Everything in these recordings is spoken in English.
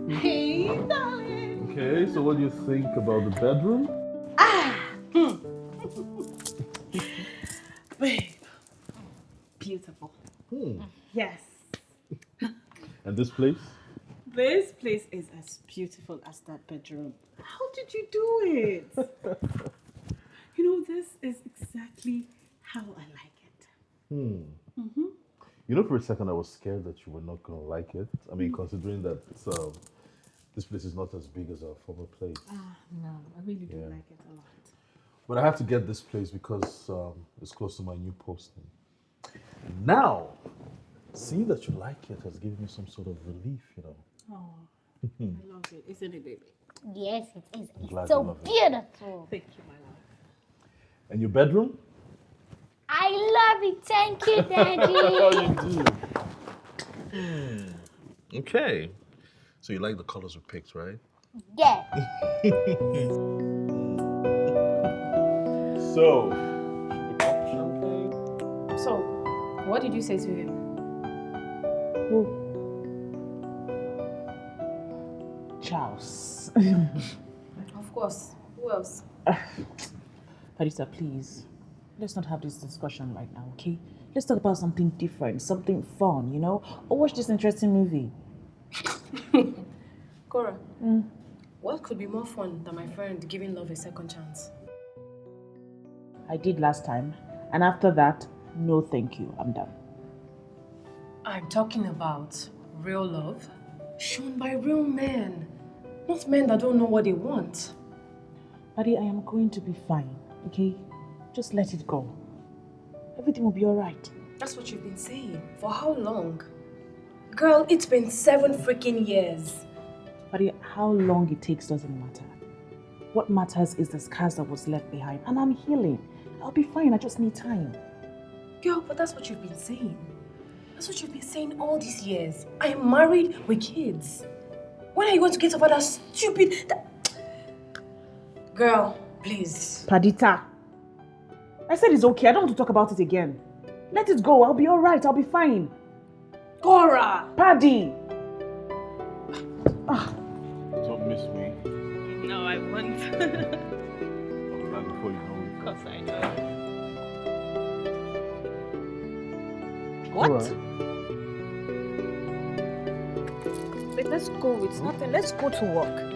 Hey, darling. Okay, so what do you think about the bedroom? Babe. Beautiful. Yes. And this place? This place is as beautiful as that bedroom. How did you do it? You know, this is exactly how I like it. You know, for a second I was scared that you were not going to like it. I mean, considering that this place is not as big as our former place. No, I really do like it a lot. But I have to get this place because it's close to my new posting. Now, seeing that you like it has given me some sort of relief, you know. Oh, I love it, isn't it, baby? Yes, it is. I'm glad It's so you love it. beautiful. Thank you, my love. And your bedroom? I love it. Thank you, Daddy. You do. Okay. So you like the colors we picked, right? Yeah. So, So, what did you say to him? Who? Charles. Of course. Who else? Parisa, please. Let's not have this discussion right now, okay? Let's talk about something different, something fun, you know? Or watch this interesting movie. Cora, what could be more fun than my friend giving love a second chance? I did last time, and after that, no thank you, I'm done. I'm talking about real love shown by real men, not men that don't know what they want. Buddy, I am going to be fine, okay? Just let it go. Everything will be alright. That's what you've been saying. For how long? Girl, it's been 7 freaking years. Buddy, how long it takes doesn't matter. What matters is the scars that was left behind, and I'm healing. I'll be fine, I just need time. Girl, but that's what you've been saying. That's what you've been saying all these years. I am married with kids. When are you going to get over that stupid... Girl, please. Padita, I said it's okay, I don't want to talk about it again. Let it go, I'll be alright, I'll be fine. Cora! Paddy! don't miss me. No, I won't. I'll plan before you know it. Of course I know. What? Alright. Wait, let's go. It's nothing. Let's go to work.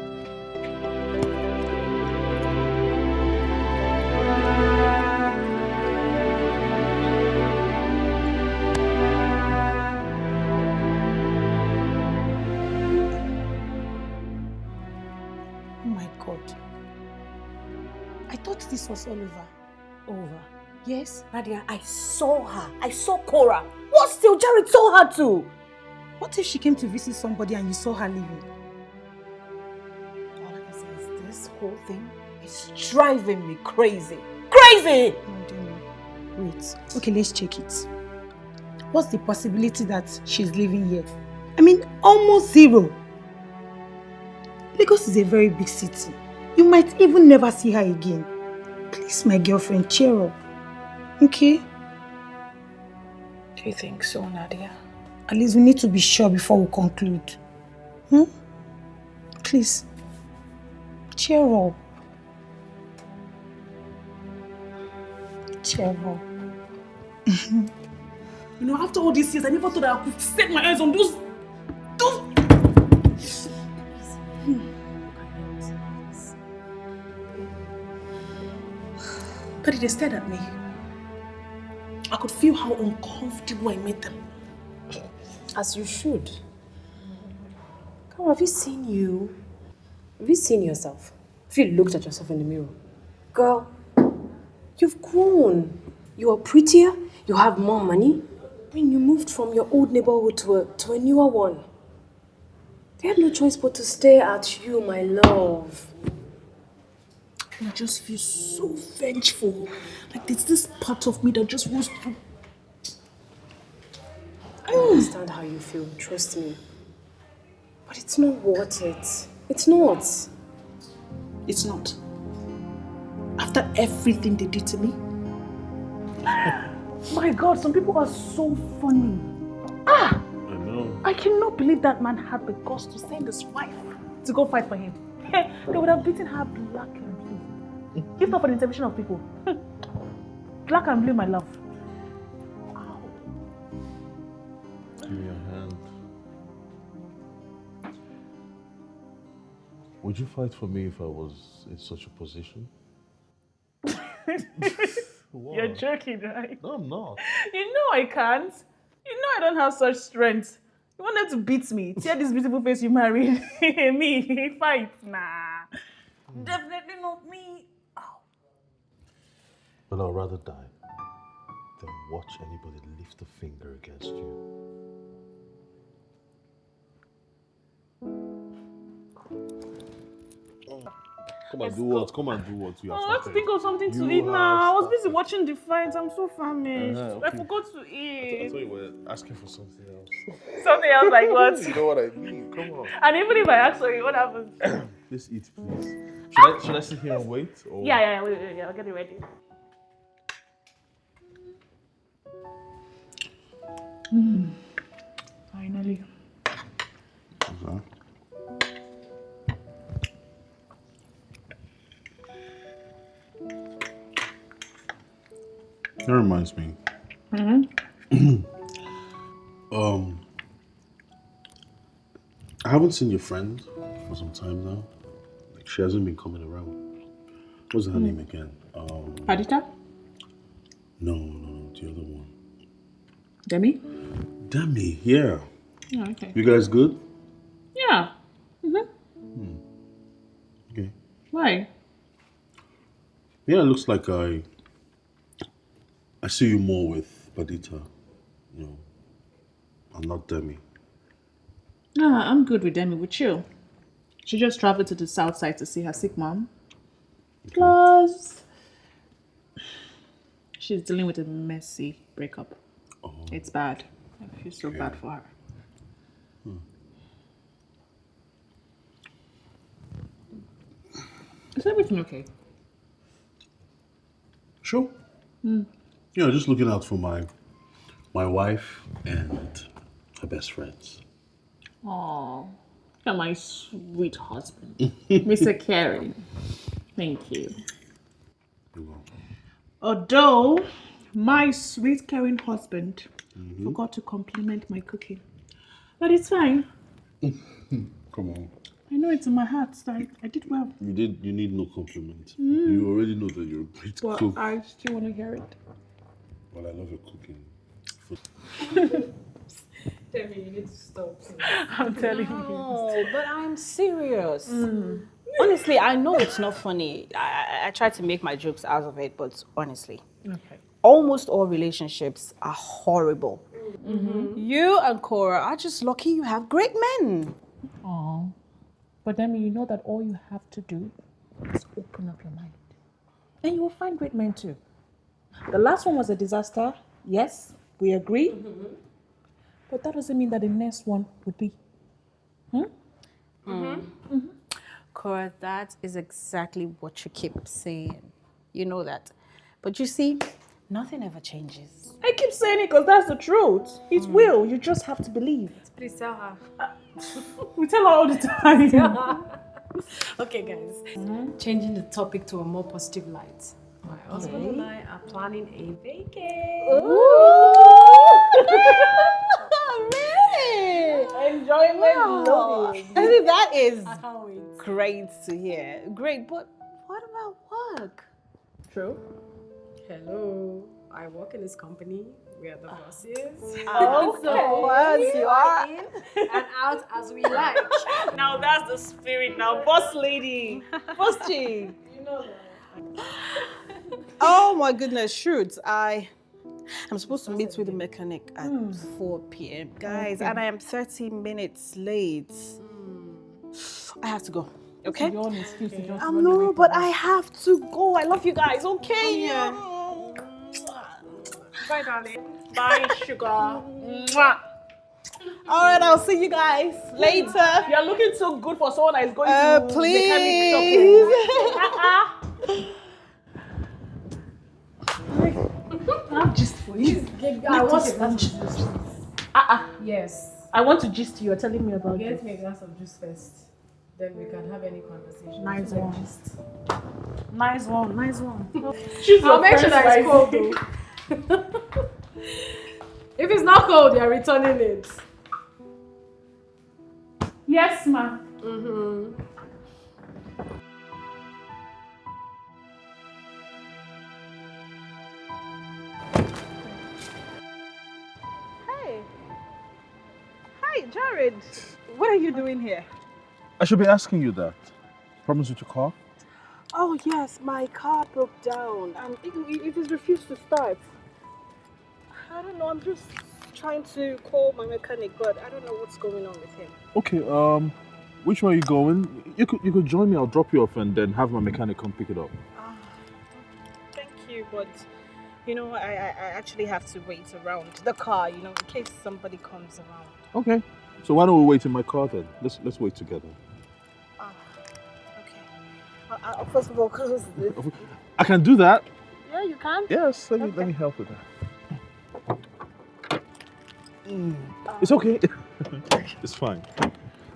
Oh my God. I thought this was all over. Over. Yes, Nadia, I saw her. I saw Cora. What still? Jared saw her too. What if she came to visit somebody and you saw her leaving? All I can say is this whole thing is driving me crazy. Crazy! Oh, dear me. Wait. Okay, let's check it. What's the possibility that she's living here? I mean, almost zero. Lagos is a very big city. You might even never see her again. Please, my girlfriend, cheer up. Okay? Do you think so, Nadia? At least we need to be sure before we conclude. Please, cheer up. Cheer up. You know, after all these years, I never thought I could set my eyes on those... But they stared at me. I could feel how uncomfortable I made them. As you should. Come, have you seen you? Have you seen yourself? Have you looked at yourself in the mirror? Girl, you've grown. You are prettier. You have more money. I mean, you moved from your old neighborhood to a newer one. They had no choice but to stare at you, my love. And I just feel so vengeful. Like there's this part of me that just wants to... I understand how you feel, trust me. But it's not worth it. It's not. It's not. After everything they did to me. My God, some people are so funny. I know. I cannot believe that man had the guts to send his wife to go fight for him. They would have beaten her black and blue. If not for the intervention of people. Black and blue, my love. Ow. Give me your hand. Would you fight for me if I was in such a position? You're joking, right? No, I'm not. You know I can't. You know I don't have such strength. You wanted to beat me. Tear this beautiful face you married. Me, fight. Nah. Definitely not me. Ow. But I'd rather die than watch anybody lift a finger against you. Come and do what? Come and do what? You have Let's started. think of something to You eat now. I was have busy watching the fight. I'm so famished. Okay. I forgot to I eat. thought you were asking for something else. Something else like what? You know what I mean? Come on. And even if I ask for it, what happens? Please eat, please. Should I sit here and wait? Or? Yeah, wait, I'll get it ready. Finally. Uh-huh. That reminds me. I haven't seen your friend for some time now. Like, she hasn't been coming around. What's her name again? Padita? No, the other one. Demi? Demi, yeah. Oh, okay. You guys good? Yeah. Okay. Why? Yeah, it looks like I see you more with Padita. You know, I'm not Demi. Nah, I'm good with Demi. We're chill. She just traveled to the south side to see her sick mom. Plus, she's dealing with a messy breakup. Oh. It's bad. I feel so bad for her. Is everything okay? Sure. Yeah, just looking out for my wife and her best friends. Oh, you're my sweet husband, Mr. Caring. Thank you. You're welcome. Although my sweet caring husband forgot to compliment my cooking, but it's fine. Come on. I know it's in my heart, so I did well. You need no compliment. You already know that you're a great But cook. I still want to hear it. Well, I love your cooking. Demi, you need to stop. I'm telling you. No, but I'm serious. Honestly, I know it's not funny. I try to make my jokes out of it, but honestly, almost all relationships are horrible. You and Cora are just lucky you have great men. Oh, but Demi, you know that all you have to do is open up your mind. And you will find great men too. The last one was a disaster. Yes, we agree. But that doesn't mean that the next one would be. Cora, that is exactly what you keep saying. You know that. But you see, nothing ever changes. I keep saying it because that's the truth. It will. You just have to believe. Please tell her. We tell her all the time. Okay, guys. Changing the topic to a more positive light. My husband and I are planning a vacay. Really? Enjoyment. Wow. I think that is I can't wait. great to hear. Great, but what about work? True. Hello. I work in this company. We are the bosses. Oh, yes, you are. In and out as we like. Now that's the spirit. Now, boss lady, boss chick. You know that. Oh my goodness, shoot. I'm supposed to meet with the mechanic at 4 p.m. Guys, and I am 30 minutes late. I have to go. Okay? Your own excuse to just I run away know, from but us. I have to go. I love you guys, okay? Bye, darling. Bye, sugar. Mwah. All right, I'll see you guys later. You're looking so good for someone that is going to mechanic Please. shop. Just for you. I want lunch. Yes. I want to gist you. You're telling me about Get it. me a glass of juice first. Then we can have any conversation. Nice So, like, one. gist. Nice one. Nice one. I'll make sure that it's cold though. If it's not cold, you're returning it. Yes, ma. Hey. Hi, Jared. What are you doing here? I should be asking you that. Problems with your car? Oh, yes, my car broke down and it has refused to start. I don't know, I'm just trying to call my mechanic, but I don't know what's going on with him. Okay, which way are you going? You could join me, I'll drop you off and then have my mechanic come pick it up. Thank you, but you know, I actually have to wait around the car, you know, in case somebody comes around. Okay. So why don't we wait in my car then? Let's wait together. Okay. I'll first of all close this. I can do that. Yeah, you can? Yes, let me help with that. It's okay. It's fine.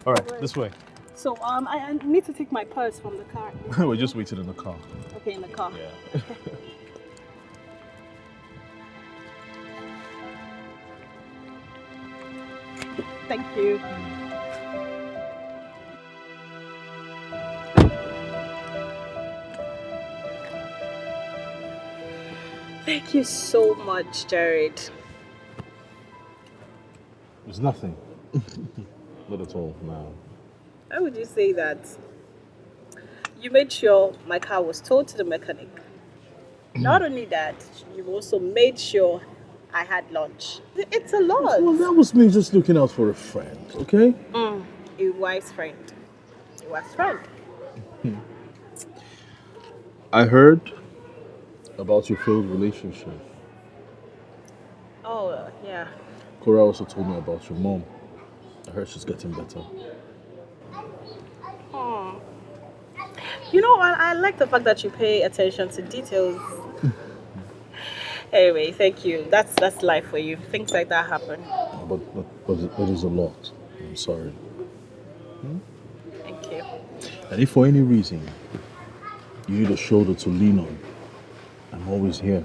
All right, this way. So I need to take my purse from the car. We're just waiting in the car. Okay, in the car. Yeah. Thank you. Thank you so much, Jared. It's nothing. Not at all, no. Why would you say that? You made sure my car was towed to the mechanic. Not only that, you also made sure I had lunch. It's a lot. Well, that was me just looking out for a friend, okay? A wise friend. A wise friend. I heard about your failed relationship. Oh, yeah. Cora also told me about your mom. I heard she's getting better. Oh. You know, I like the fact that you pay attention to details. Anyway, thank you. That's life for you. Things like that happen. But it is a lot. I'm sorry. Thank you. And if for any reason you need a shoulder to lean on, I'm always here.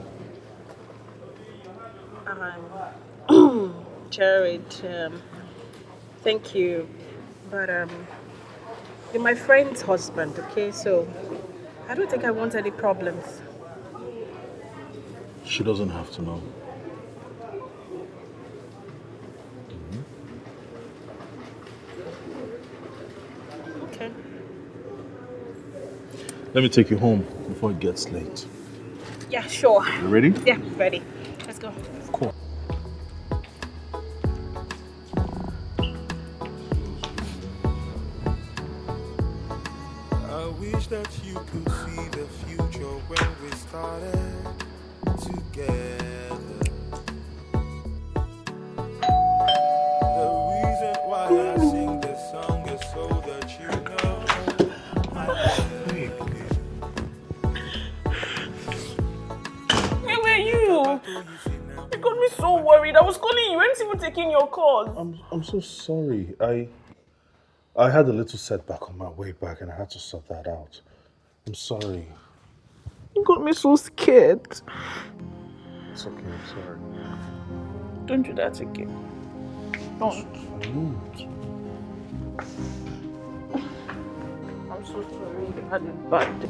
Jared, thank you. But you're my friend's husband, okay? So I don't think I want any problems. She doesn't have to know. Okay. Let me take you home before it gets late. Yeah, sure. You ready? Yeah, ready. Let's go. Cool. I wish that you could see the future when we started together. The reason why I sing this song is so that you know I love you. Where were you? You got me so worried. I was calling you. You weren't even taking your calls. I'm so sorry. I had a little setback on my way back and I had to sort that out. I'm sorry. You got me so scared. It's okay, I'm sorry. Don't do that again. Don't. I'm so sorry. You had a bad day.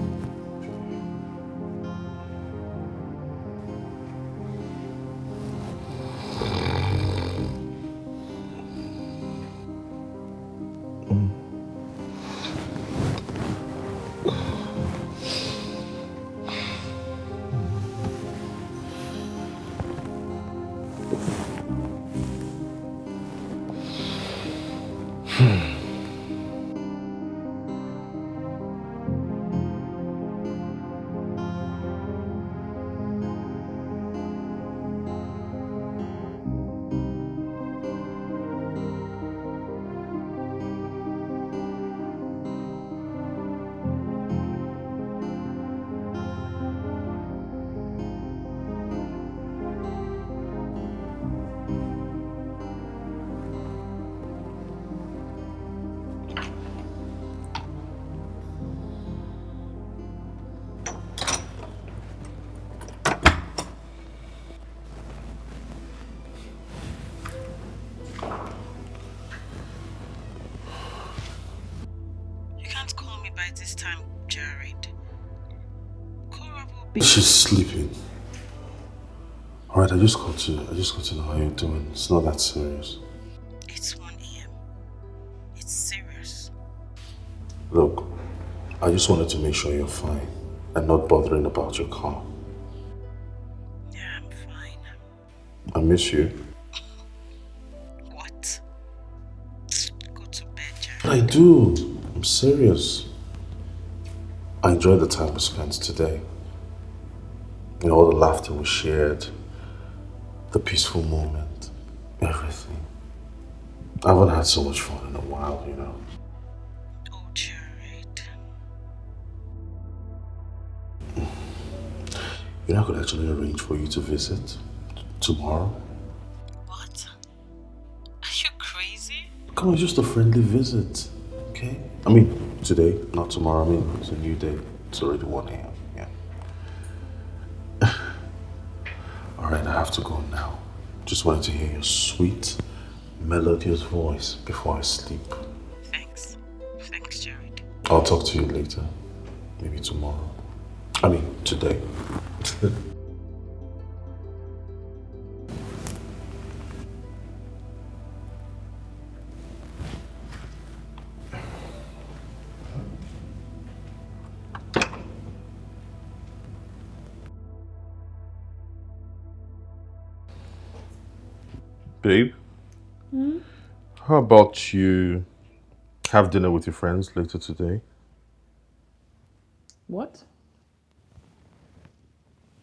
this time, Jared. Cora will be... She's sleeping. Alright, I just got to know how you're doing. It's not that serious. It's 1 a.m. It's serious. Look, I just wanted to make sure you're fine and not bothering about your car. Yeah, I'm fine. I miss you. What? Go to bed, Jared. But I do. I'm serious. I enjoyed the time we spent today. You know, all the laughter we shared, the peaceful moment, everything. I haven't had so much fun in a while, you know. Oh, Jared. You know, I could actually arrange for you to visit tomorrow. What? Are you crazy? Come on, it's just a friendly visit, okay? I mean, today, not tomorrow. I mean, it's a new day. It's already 1 a.m., yeah. Alright, I have to go now. Just wanted to hear your sweet, melodious voice before I sleep. Thanks. Thanks, Jared. I'll talk to you later. Maybe tomorrow. I mean, today. Babe, how about you have dinner with your friends later today? What?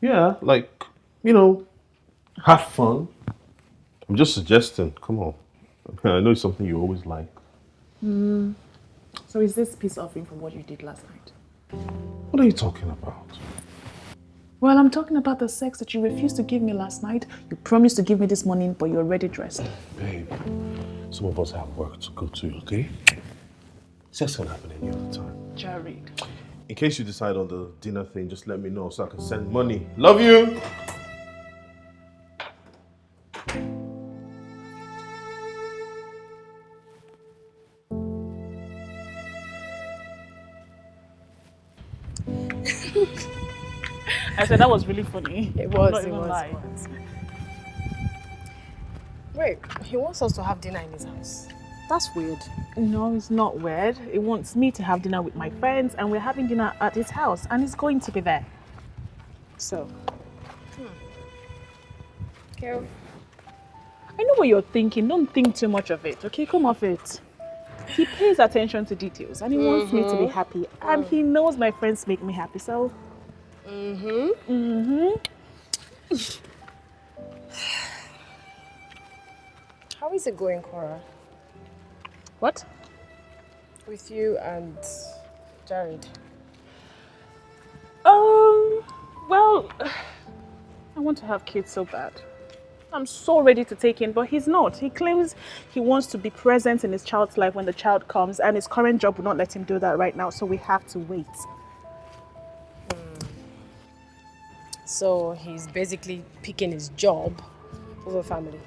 Yeah, like, you know, have fun. I'm just suggesting, come on. I know it's something you always like. So is this peace offering from what you did last night? What are you talking about? Well, I'm talking about the sex that you refused to give me last night. You promised to give me this morning, but you're already dressed. Babe, some of us have work to go to, okay? Sex can happen any other time. Jared. In case you decide on the dinner thing, just let me know so I can send money. Love you! I said that was really funny. It was, Not it even was, lie. it was. Wait, he wants us to have dinner in his house. That's weird. No, it's not weird. He wants me to have dinner with my friends, and we're having dinner at his house, and he's going to be there. So, okay. I know what you're thinking. Don't think too much of it, okay? Come off it. He pays attention to details, and he wants me to be happy, and he knows my friends make me happy, so... How is it going, Cora? What? With you and Jared? Well, I want to have kids so bad. I'm so ready to take in, but he's not. He claims he wants to be present in his child's life when the child comes, and his current job will not let him do that right now, so we have to wait. So he's basically picking his job over family.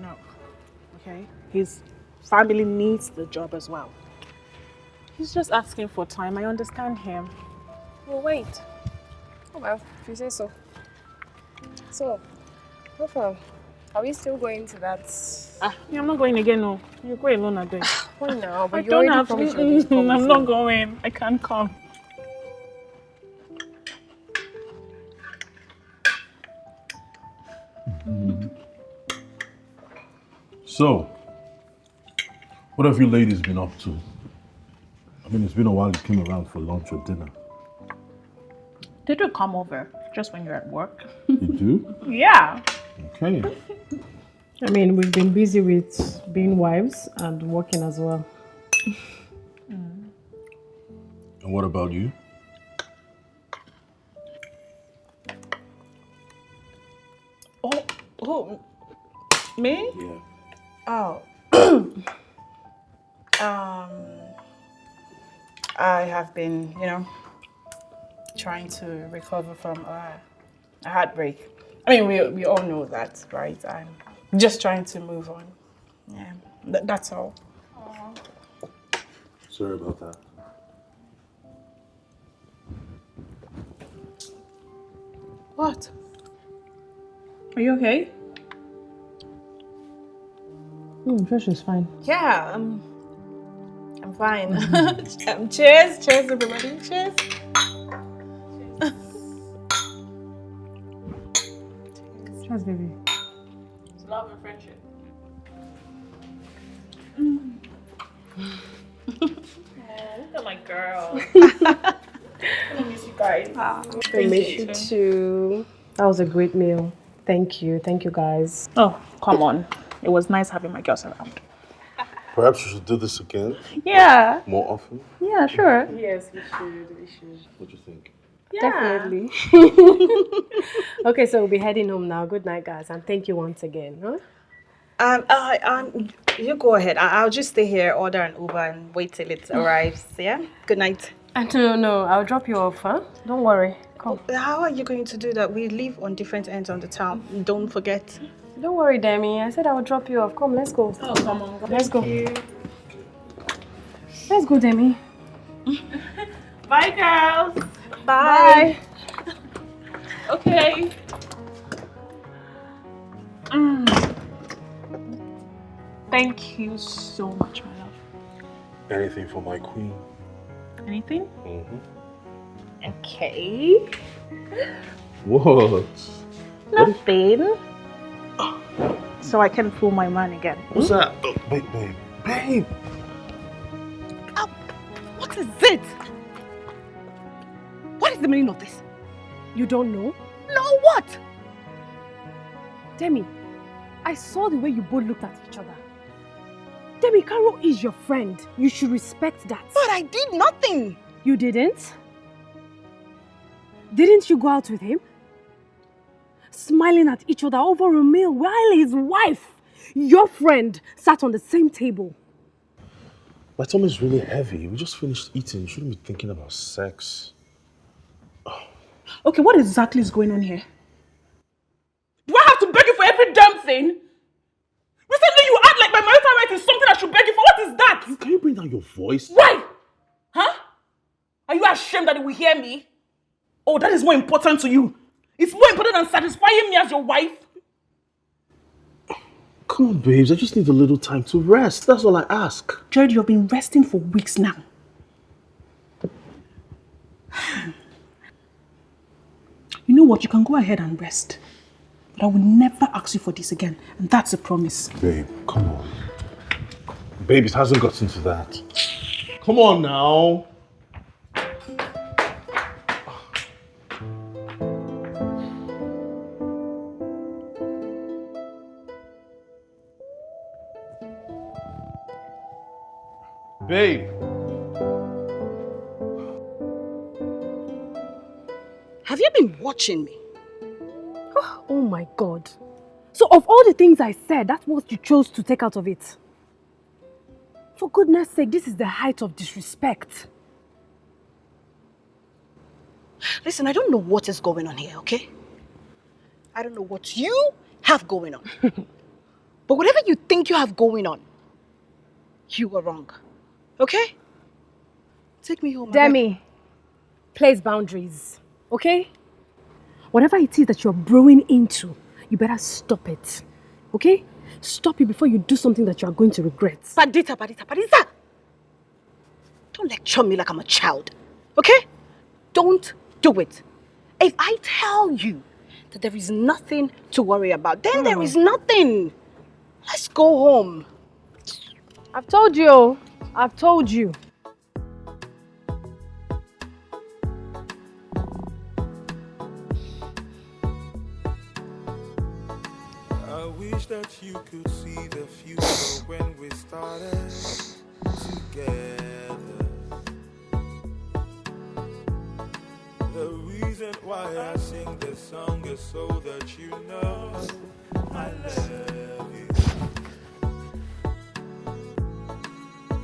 No. Okay? His family needs the job as well. He's just asking for time. I understand him. We'll wait. Oh well, if you say so. So, Rafa, are we still going to that? Yeah, I'm not going again, no. You go alone a day. Why now? But I you don't already have promised you were going to come I'm with not me. going. I can't come. So, what have you ladies been up to? I mean, it's been a while you came around for lunch or dinner. Did you come over just when you're at work? You do? Yeah. Okay. I mean, we've been busy with being wives and working as well. And what about you? Oh, me? Yeah. Oh. I have been, trying to recover from a heartbreak. I mean, we all know that, right? I'm just trying to move on. Yeah, that's all. Sorry about that. What? Are you okay? I'm sure she's fine. Yeah, I'm fine. Cheers, cheers, everybody. Cheers. Cheers, baby. It's love and friendship. Look at my girl. I miss you guys. I miss you too. That was a great meal. Thank you guys. Oh, come on. It was nice having my girls around. Perhaps we should do this again Yeah. more often. Yeah, sure. Yes, we should. What do you think? Definitely. Okay, so we'll be heading home now. Good night, guys, and thank you once again. Huh? You go ahead. I'll just stay here, order an Uber, and wait till it arrives. Yeah. Good night. No, I'll drop you off, huh? Don't worry. Come. How are you going to do that? We live on different ends of the town. Don't forget. Don't worry, Demi. I said I would drop you off. Come, let's go. Oh, come on. Let's go. Let's go, Demi. Bye, girls. Bye. Okay. Thank you so much, my love. Anything for my queen. Anything? Mm-hmm. Okay. What? Nothing. So I can fool my man again. What's that? Oh, babe. What is it? What is the meaning of this? You don't know? No, what? Demi, I saw the way you both looked at each other. Demi, Carol is your friend. You should respect that. But I did nothing. You didn't? Didn't you go out with him? Smiling at each other over a meal while his wife, your friend, sat on the same table. My tummy is really heavy. We just finished eating. You shouldn't be thinking about sex. Okay, what exactly is going on here? Do I have to beg you for every damn thing? Recently you act like my marital right is something I should beg you for. What is that? Can you bring down your voice? Why? Huh? Are you ashamed that you will hear me? Oh, that is more important to you. It's more important than satisfying me as your wife. Come on, babes. I just need a little time to rest. That's all I ask. Jared, you've been resting for weeks now. You know what? You can go ahead and rest. But I will never ask you for this again. And that's a promise. Babe, come on. Babe, it hasn't gotten to that. Come on now. Babe. Have you been watching me? Oh my God. So of all the things I said, that's what you chose to take out of it. For goodness sake, this is the height of disrespect. Listen, I don't know what is going on here, okay? I don't know what you have going on. But whatever you think you have going on, you are wrong. Okay? Take me home. Demi, place boundaries, okay? Whatever it is that you're brewing into, you better stop it, okay? Stop it before you do something that you are going to regret. Padita. Don't lecture me like I'm a child, okay? Don't do it. If I tell you that there is nothing to worry about, then there is nothing. Let's go home. I've told you. I've told you. I wish that you could see the future when we started together. The reason why I sing this song is so that you know I love you.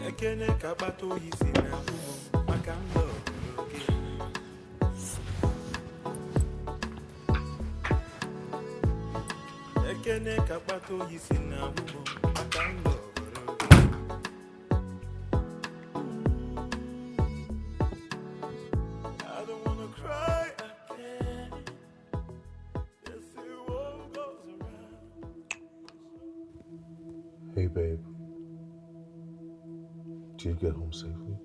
Ekene kabato yisi na humo makando logi. Ekene kabato yisi na humo makando logi. I don't wanna cry again. Hey, babe. Did you get home safely?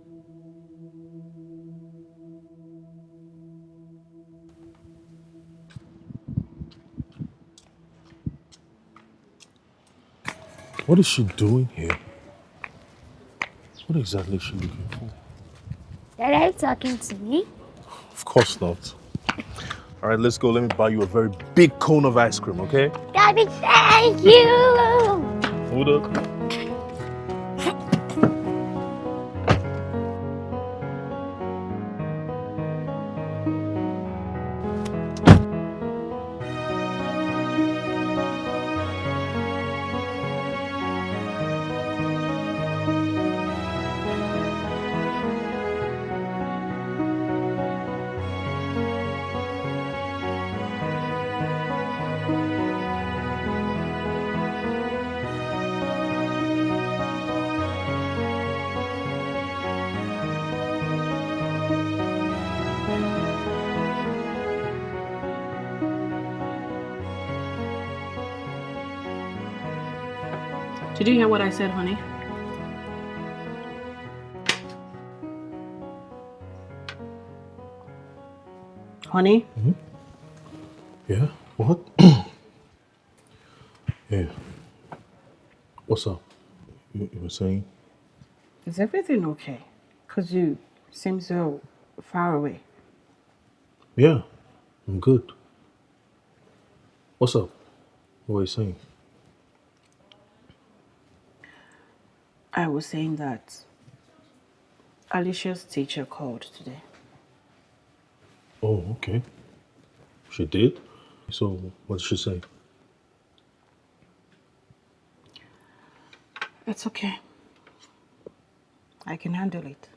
What is she doing here? What exactly is she looking for? Dad, are you talking to me? Of course not. All right, let's go. Let me buy you a very big cone of ice cream, okay? Daddy, thank you! Hold up. Did you hear what I said, honey? Honey? Yeah? What? Yeah. What's up? You were saying? Is everything okay? Because you seem so far away. Yeah, I'm good. What's up? What are you saying? I was saying that Alicia's teacher called today. Oh, okay. She did? So, what did she say? It's okay. I can handle it.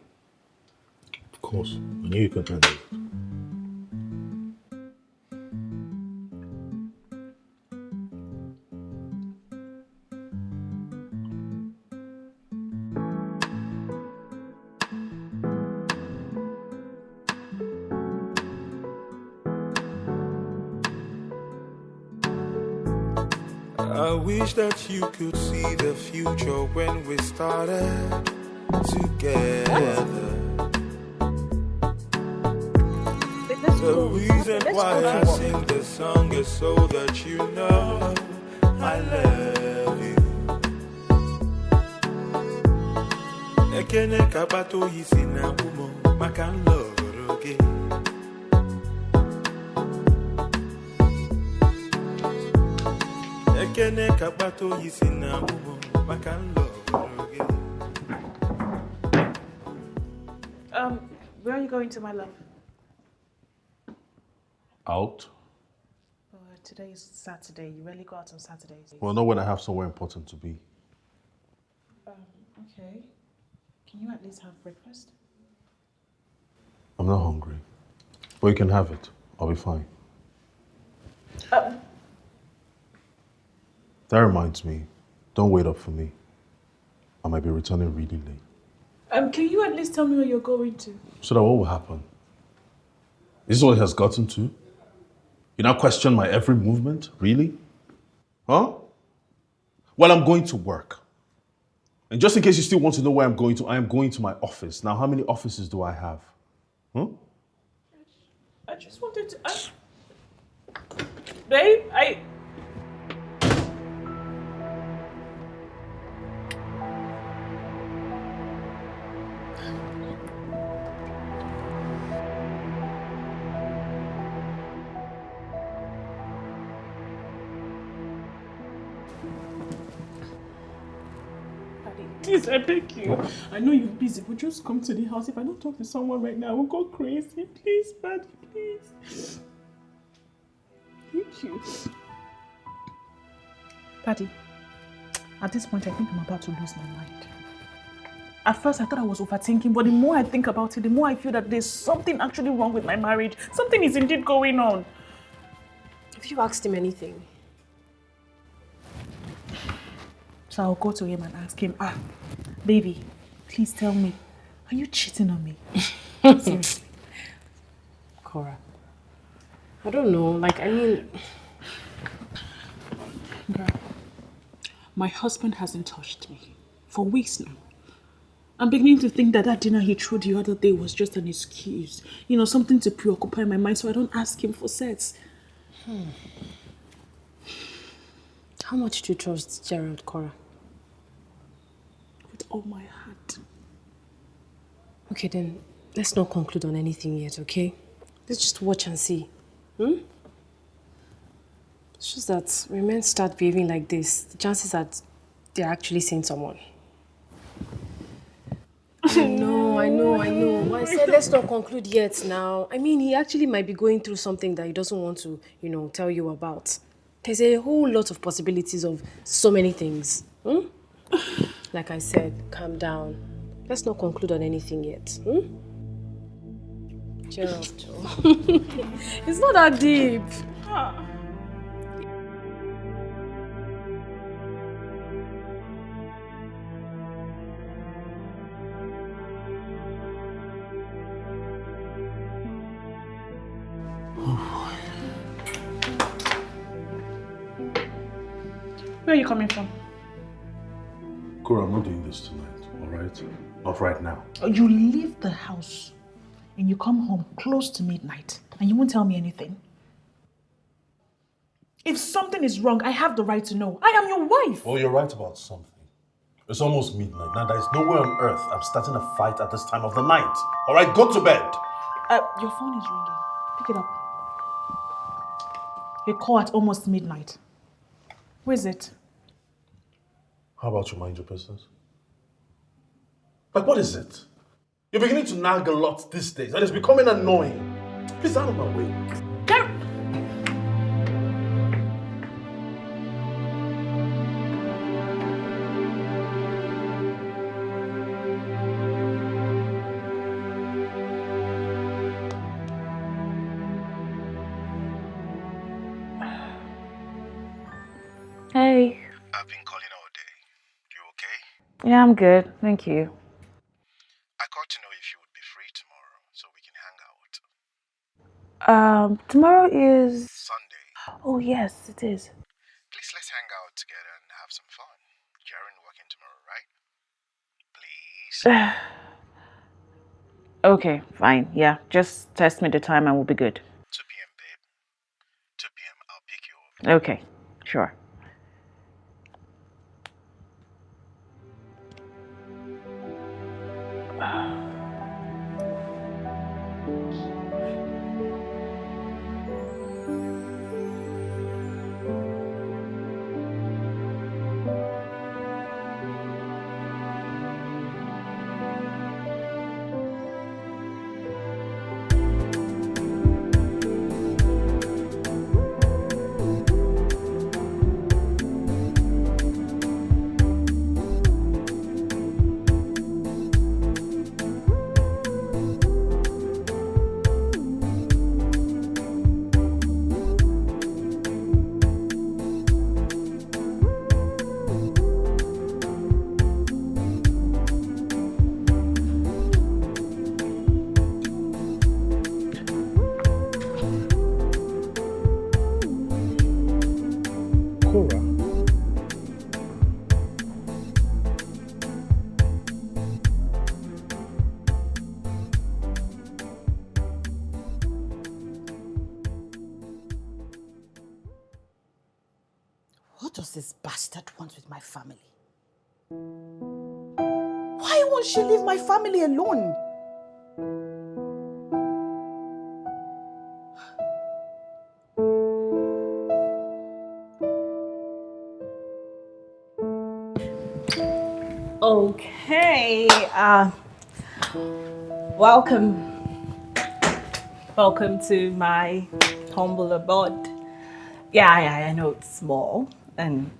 Of course. I knew you could handle it. I wish that you could see the future when we started together. The reason why I sing this song is so that you know I love you. Ekene kabato yisina umo makan love again. Ekene kabato yisina umo makan love again. Where are you going to, my love? Out? Today is Saturday. You rarely go out on Saturdays. Well, not when I have somewhere important to be. Okay. Can you at least have breakfast? I'm not hungry. But you can have it. I'll be fine. That reminds me. Don't wait up for me. I might be returning really late. Can you at least tell me where you're going to? So that what will happen? This is what it has gotten to? You now question my every movement? Really? Huh? Well, I'm going to work. And just in case you still want to know where I'm going to, I am going to my office. Now, how many offices do I have? Huh? I just wanted to... Babe, Please, I beg you. I know you're busy, but just come to the house. If I don't talk to someone right now, I will go crazy. Please, Daddy, please. Thank you. Daddy, at this point, I think I'm about to lose my mind. At first, I thought I was overthinking, but the more I think about it, the more I feel that there's something actually wrong with my marriage. Something is indeed going on. Have you asked him anything? So I'll go to him and ask him, baby, please tell me, are you cheating on me? Seriously. Cora, I don't know, girl, My husband hasn't touched me for weeks now. I'm beginning to think that dinner he threw the other day was just an excuse. Something to preoccupy my mind so I don't ask him for sex. How much do you trust Gerald, Cora? With all my heart. Okay, then let's not conclude on anything yet, okay? Let's just watch and see. It's just that when men start behaving like this, the chances that they're actually seeing someone. I know. I said let's not conclude yet now. I mean, he actually might be going through something that he doesn't want to, tell you about. There's a whole lot of possibilities of so many things. Like I said, calm down. Let's not conclude on anything yet. Gerald, it's not that deep. Where are you coming from? Cora, I'm not doing this tonight, alright? Not right now. You leave the house and you come home close to midnight and you won't tell me anything. If something is wrong, I have the right to know. I am your wife. Well, you're right about something. It's almost midnight. Now, there's nowhere on earth I'm starting a fight at this time of the night. Alright, go to bed. Your phone is ringing. Pick it up. A call at almost midnight. Who is it? How about you mind your business? Like, what is it? You're beginning to nag a lot these days, and it's becoming annoying. Please, out of my way. Hey. I've been calling all day. You okay? Yeah, I'm good. Thank you. I called to know if you would be free tomorrow so we can hang out. Tomorrow is... Sunday. Oh, yes, it is. Please let's hang out together and have some fun. Jaren working tomorrow, right? Please. Okay, fine. Yeah, just text me the time and we'll be good. 2 p.m., babe. 2 p.m. I'll pick you up. Okay, sure. What does this bastard want with my family? Why won't she leave my family alone? Okay, welcome to my humble abode. Yeah, I know it's small and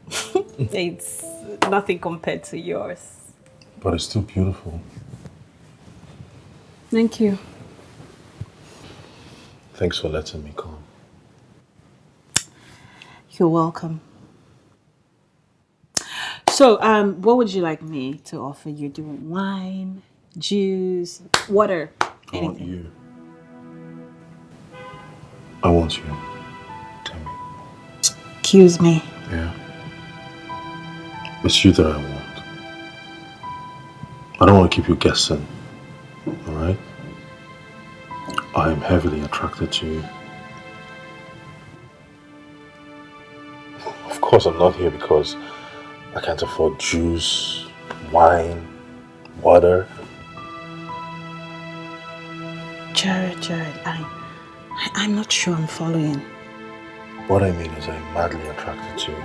it's nothing compared to yours. But it's still beautiful. Thank you. Thanks for letting me come. You're welcome. So, what would you like me to offer you? Do you want wine, juice, water, anything? I want you. Tell me. Excuse me. Yeah. It's you that I want. I don't want to keep you guessing, alright? I am heavily attracted to you. Of course, I'm not here because I can't afford juice, wine, water. Jared, I'm not sure I'm following. What I mean is I'm madly attracted to you.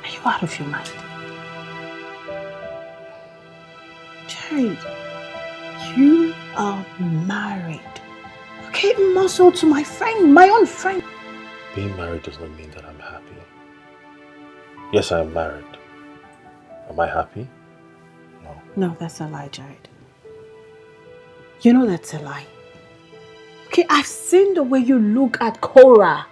Are you out of your mind? Jared, you are married. Okay, muscle to my friend, my own friend. Being married does not mean that I'm happy. Yes, I am married. Am I happy? No. No, that's a lie, Jared. You know that's a lie. Okay, I've seen the way you look at Cora.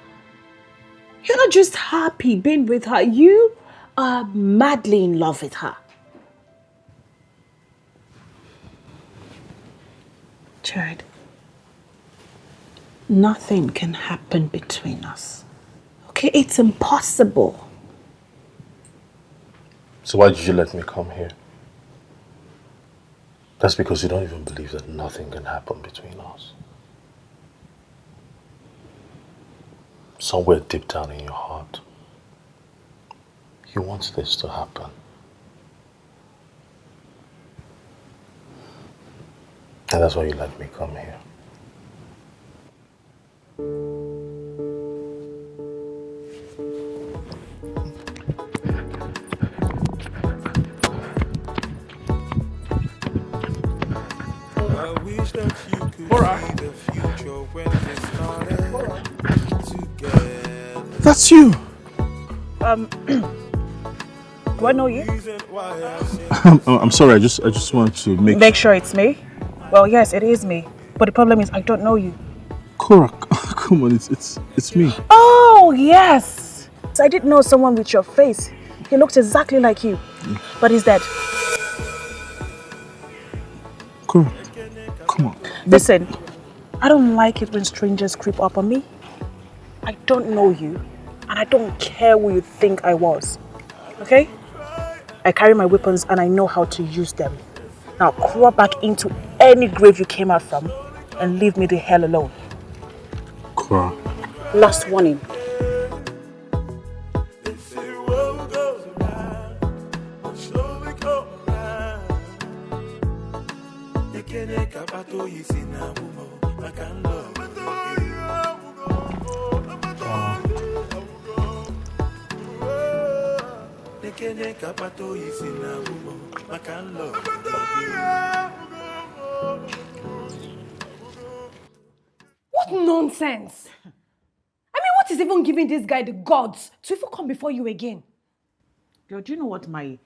You're not just happy being with her, you are madly in love with her. Jared, nothing can happen between us. Okay, it's impossible. So why did you let me come here? That's because you don't even believe that nothing can happen between us. Somewhere deep down in your heart, you want this to happen. And that's why you let me come here. I wish that you could see the future when we started together. That's you! Do I know you? Reason why I say I'm sorry, I just want to Make sure it's me? Well, yes, it is me. But the problem is I don't know you. Cora, come on, it's me. Oh, yes! I didn't know someone with your face. He looks exactly like you. But he's dead. Cora, come on. Listen, I don't like it when strangers creep up on me. I don't know you, and I don't care who you think I was. Okay? I carry my weapons and I know how to use them. Now crawl back into any grave you came out from and leave me the hell alone. Cora. Last warning. they say the world goes around, but slowly come around. They can't capato you see now, I can love. They can't capato you see now, I can love. What nonsense! I mean, what is even giving this guy the gods to even come before you again? Girl, do you know what my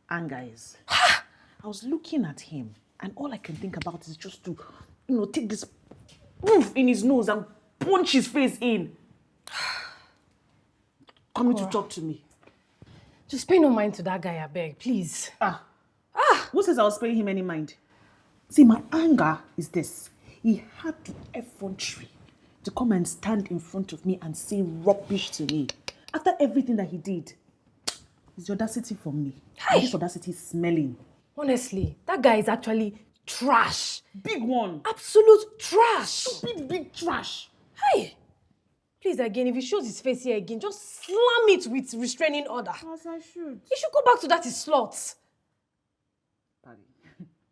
anger is? I was looking at him and all I can think about is just to, take this oof in his nose and punch his face in. Coming to talk to me. Just pay no mind to that guy, I beg, please. Who says I was paying him any mind? See, my anger is this. He had the effrontery to come and stand in front of me and say rubbish to me. After everything that he did, it's the audacity from me. And this audacity is smelling. Honestly, that guy is actually trash. Big one. Absolute trash. Big trash. Hey! Please, again, if he shows his face here again, just slam it with restraining order. As I should. He should go back to that his slot.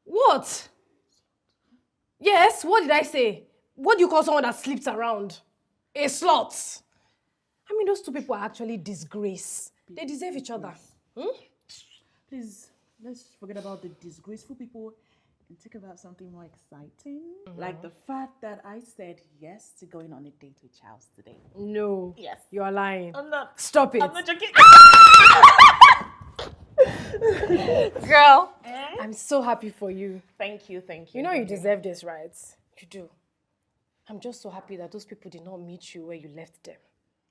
What? Yes, what did I say? What do you call someone that sleeps around? A slut. I mean, those two people are actually disgrace. They deserve each other. Please, let's forget about the disgraceful people and think about something more exciting. Like the fact that I said yes to going on a date with Charles today. No. Yes. You are lying. I'm not. Stop it. I'm not joking. Girl, I'm so happy for you. Thank you. You know you deserve this, right? You do. I'm just so happy that those people did not meet you where you left them.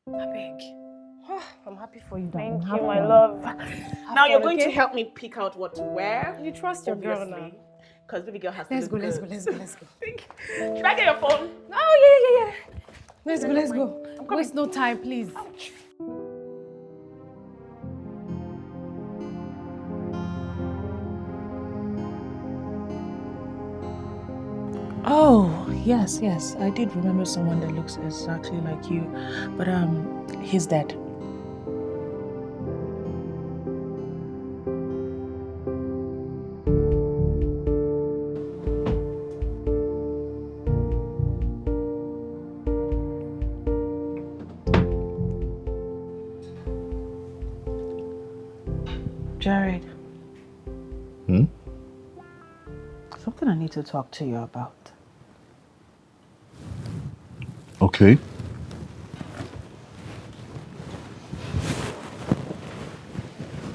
I beg. I'm happy for you. Thank you, my love. Now you're going to help me pick out what to wear. You trust your girl now. Because baby girl has to Let's look go. Thank you. Should I get your phone? Oh, yeah. Let's go. careful. Come Waste no time, please. Oh, yes, yes. I did remember someone that looks exactly like you. But he's dead. Jared. Something I need to talk to you about. Okay.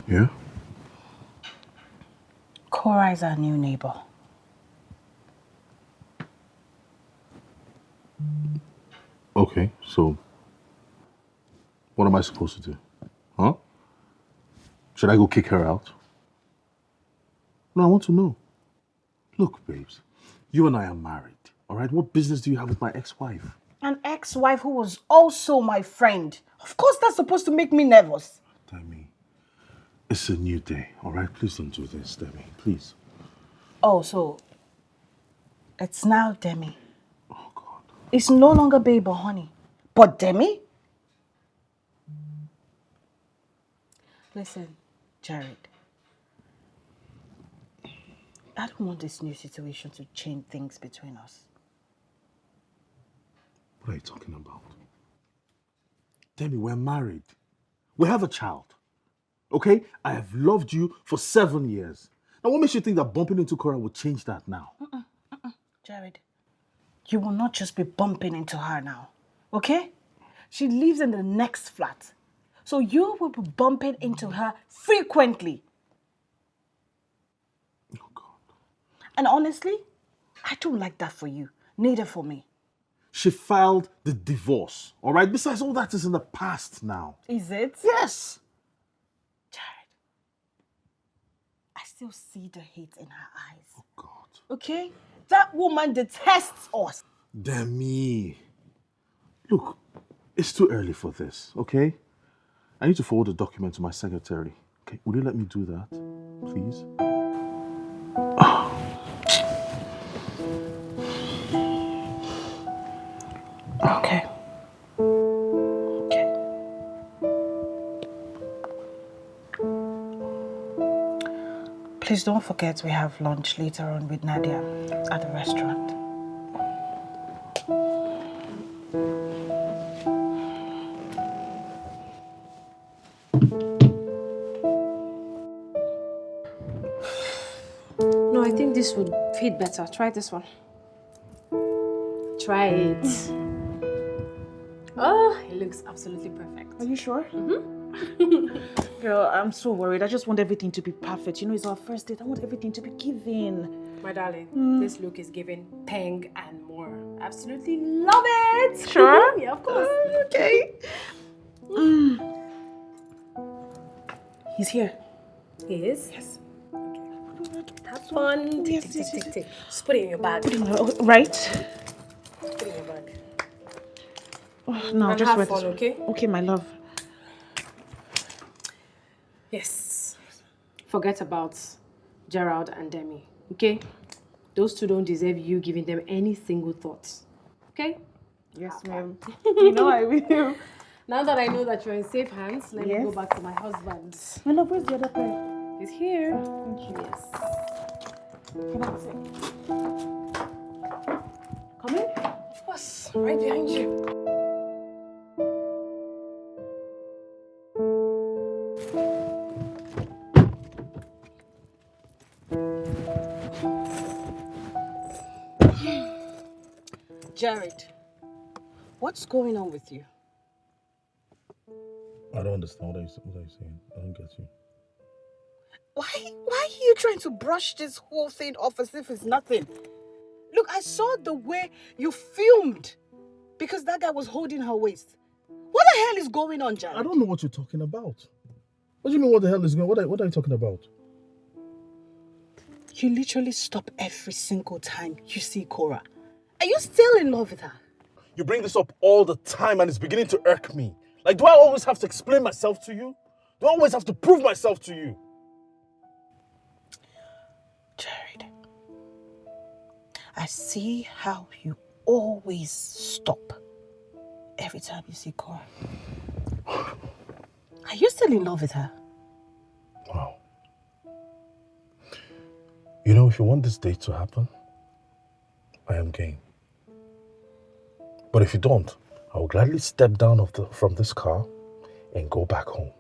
Yeah? Cora is our new neighbor. Okay, so what am I supposed to do? Huh? Should I go kick her out? No, I want to know. Look, babes, you and I are married, all right? What business do you have with my ex-wife? An ex-wife who was also my friend. Of course that's supposed to make me nervous. Demi, it's a new day, all right? Please don't do this, Demi, please. Oh, so it's now Demi. Oh, God. It's no longer babe or honey, but Demi? Listen, Jared. I don't want this new situation to change things between us. What are you talking about? Demi, we're married. We have a child. Okay? I have loved you for 7 years. Now, what makes you think that bumping into Cora will change that now? Jared, you will not just be bumping into her now, okay? She lives in the next flat. So you will be bumping into her frequently. Oh, God. And honestly, I don't like that for you. Neither for me. She filed the divorce, all right? Besides, all that is in the past now. Is it? Yes. Jared, I still see the hate in her eyes. Oh, God. Okay? That woman detests us. Demi. Look, it's too early for this, okay? I need to forward the document to my secretary. Okay, will you let me do that, please? Okay. Okay. Please don't forget we have lunch later on with Nadia at the restaurant. No, I think this would fit better. Try this one. Try it. Oh, it looks absolutely perfect. Are you sure? Girl, I'm so worried. I just want everything to be perfect. You know, it's our first date. I want everything to be given. My darling, this look is giving peng and more. Absolutely love it. Sure? Yeah, of course. Okay. He's here. He is? Yes. Have fun. Yes, Take, yes, take, yes, take. Just put it in your bag. Right? Put it in your bag. Oh, no, And just have wait. fun, okay? Okay, my love. Yes. Forget about Gerald and Demi, okay? Those two don't deserve you giving them any single thought, okay? Yes, ma'am. You know I will. Now that I know that you're in safe hands, let me Yes. go back to my husband. My love, where's the other pair? He's here. Thank you. Yes. Can I sit? Come in. Of course, right behind you. Jared, what's going on with you? I don't understand. What are you saying? I don't get you. Why are you trying to brush this whole thing off as if it's nothing? Look, I saw the way you filmed because that guy was holding her waist. What the hell is going on, Jared? I don't know what you're talking about. What do you mean, what the hell is going on? What are you talking about? You literally stop every single time you see Cora. Are you still in love with her? You bring this up all the time and it's beginning to irk me. Like, do I always have to explain myself to you? Do I always have to prove myself to you? Jared, I see how you always stop every time you see Cora. Are you still in love with her? Wow. You know, if you want this date to happen, I am game. But if you don't, I will gladly step down from this car and go back home.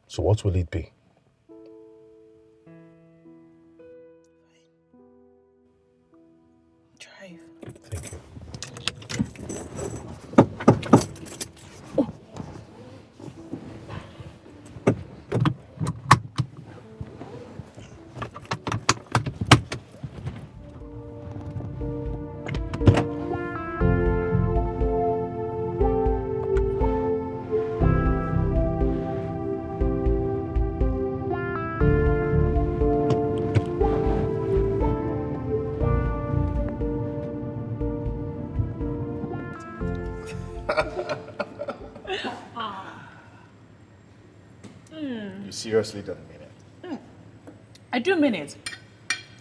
So what will it be? Drive. Thank you. You seriously don't mean it? I do mean it.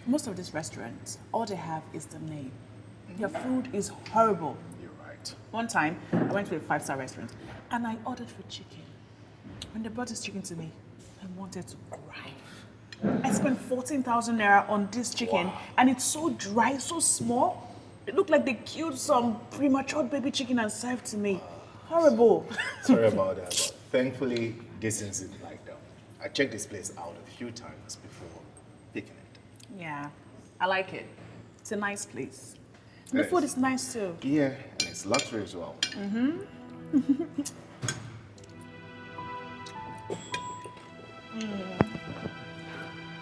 Most of these restaurants, all they have is the name. Their food is horrible. You're right. One time, I went to a 5-star restaurant and I ordered for chicken. When they brought this chicken to me, I wanted to cry. I spent 14,000 naira on this chicken and it's so dry, so small. It looked like they killed some premature baby chicken and served to me. Horrible. Sorry about that. But thankfully, this isn't like that. I checked this place out a few times before picking it. Yeah, I like it. It's a nice place. And the Yes. food is nice too. Yeah, and it's luxury as well.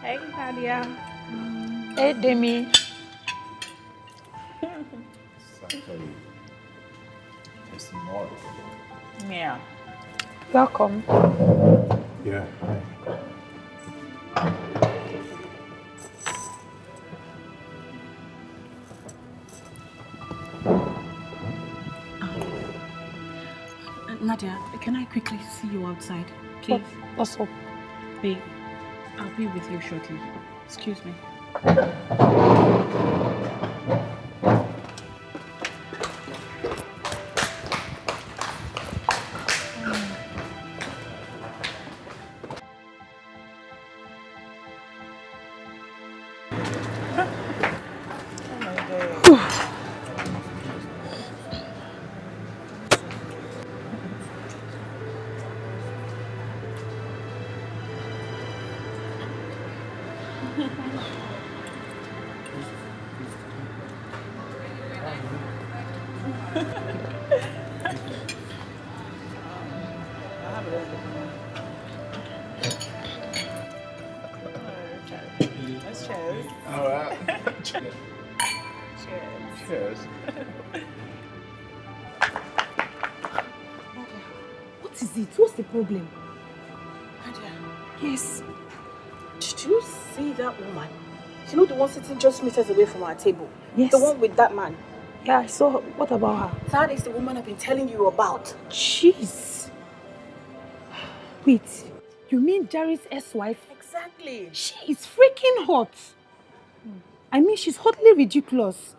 Hey, Nadia. Hey, Demi. It's actually it's more. Yeah. Welcome. Yeah. Nadia, can I quickly see you outside, please? What's up? Babe, I'll be with you shortly. Excuse me. Cheers. All right. Cheers. Cheers. What is it? What's the problem? Nadia, Yes. did you see that woman? You know the one sitting just meters away from our table? Yes. The one with that man. Yeah, I saw her. What about her? That is the woman I've been telling you about. Jeez. Wait, you mean Jerry's ex-wife? Exactly. She is freaking hot. I mean, she's hotly ridiculous.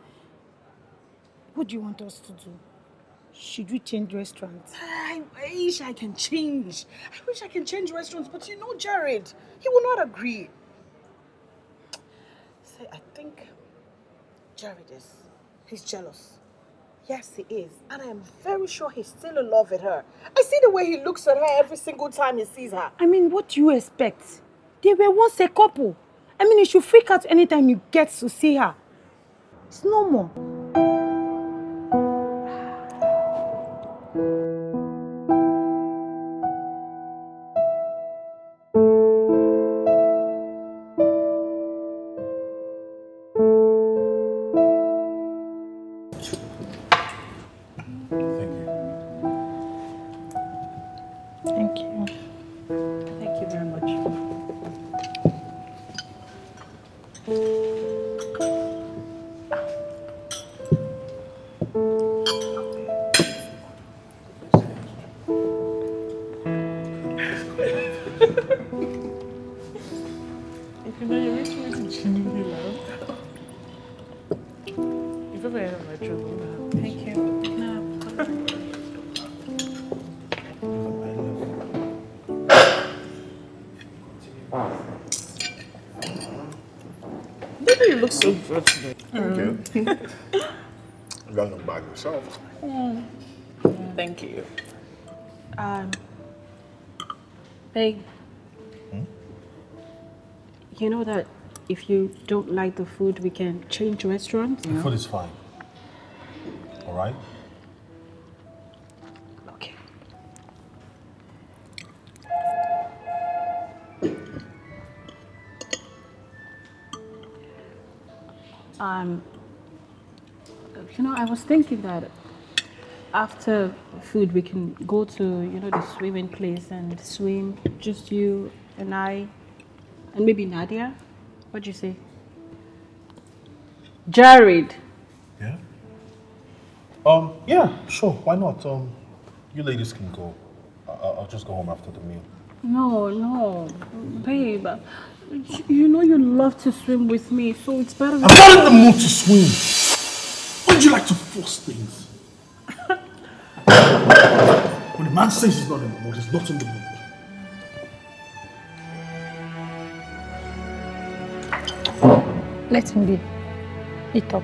What do you want us to do? Should we change restaurants? I wish I can change. I wish I can change restaurants, but you know Jared, he will not agree. Say, I think Jared is. He's jealous. Yes, he is. And I am very sure he's still in love with her. I see the way he looks at her every single time he sees her. I mean, what do you expect? They were once a couple. I mean, you should freak out anytime you get to see her. It's normal. Thank you. Thank you. Thank you very much. If you know you reach me to genuinely love. You've ever heard of my true love. Thank you. Baby, you look so good today. Thank you. You got them by yourself. Thank you. Babe, you know that if you don't like the food, we can change restaurants? The food is fine. All right? Okay. You know, I was thinking that after food we can go to, you know, the swimming place and swim, just you and I, and maybe Nadia. What'd you say? Jared. Yeah? Yeah, sure. Why not? You ladies can go. I'll just go home after the meal. No, babe. You know you love to swim with me, so it's better. I'm not in the mood to swim. Why would you like to force things? When the man says he's not in the mood, he's not in the mood. Let him be. Eat up.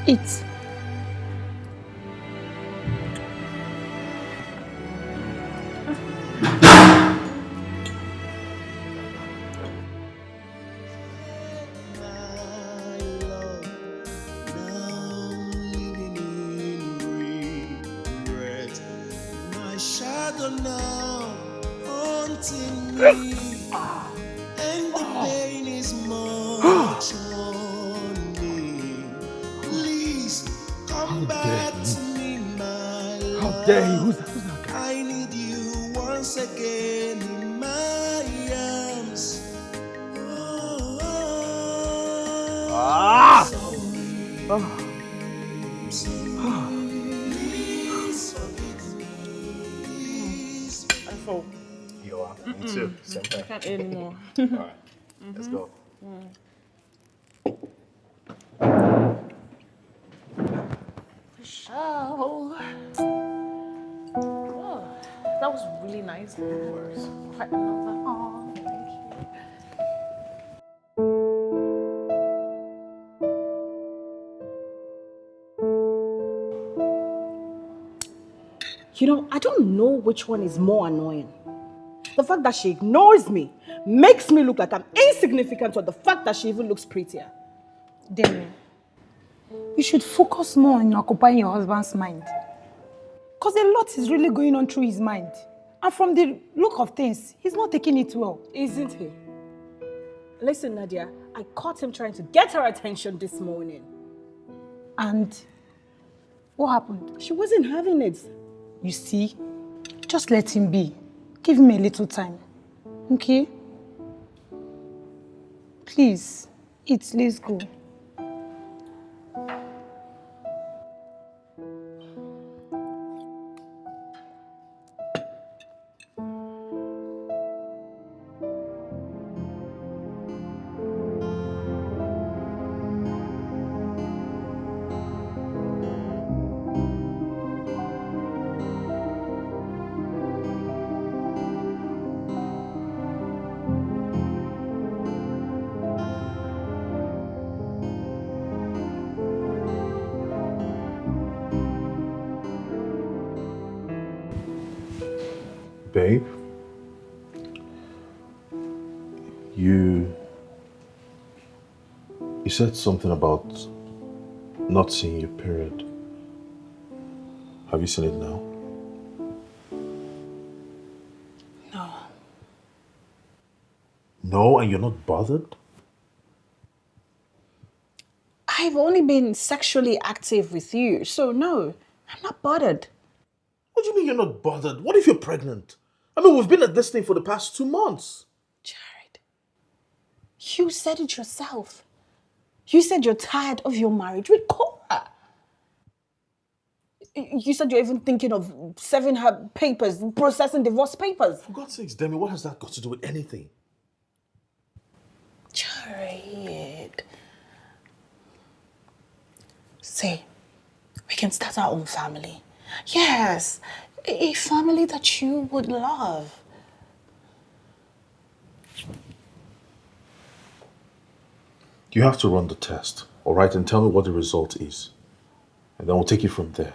Eat. You are? Me too. Same thing. Can't anymore. All right. Let's go. Oh, that was really nice. Quite another. Oh, thank you. You know, I don't know which one is more annoying. The fact that she ignores me makes me look like I'm insignificant, or the fact that she even looks prettier. Demi, you should focus more on occupying your husband's mind. Because a lot is really going on through his mind. And from the look of things, he's not taking it well. Isn't he? Listen, Nadia, I caught him trying to get her attention this morning. And what happened? She wasn't having it. You see, just let him be. Give him a little time. Okay? Please, eat, let's go. Babe, you said something about not seeing your period. Have you seen it now? No. No, and you're not bothered? I've only been sexually active with you, so no, I'm not bothered. What do you mean you're not bothered? What if you're pregnant? I mean, we've been at this thing for the past 2 months. Jared, you said it yourself. You said you're tired of your marriage with Cora. You said you're even thinking of serving her papers, processing divorce papers. For God's sakes, Demi, what has that got to do with anything? Jared. See, we can start our own family. Yes, a family that you would love. You have to run the test, all right, and tell me what the result is. And then we'll take it from there.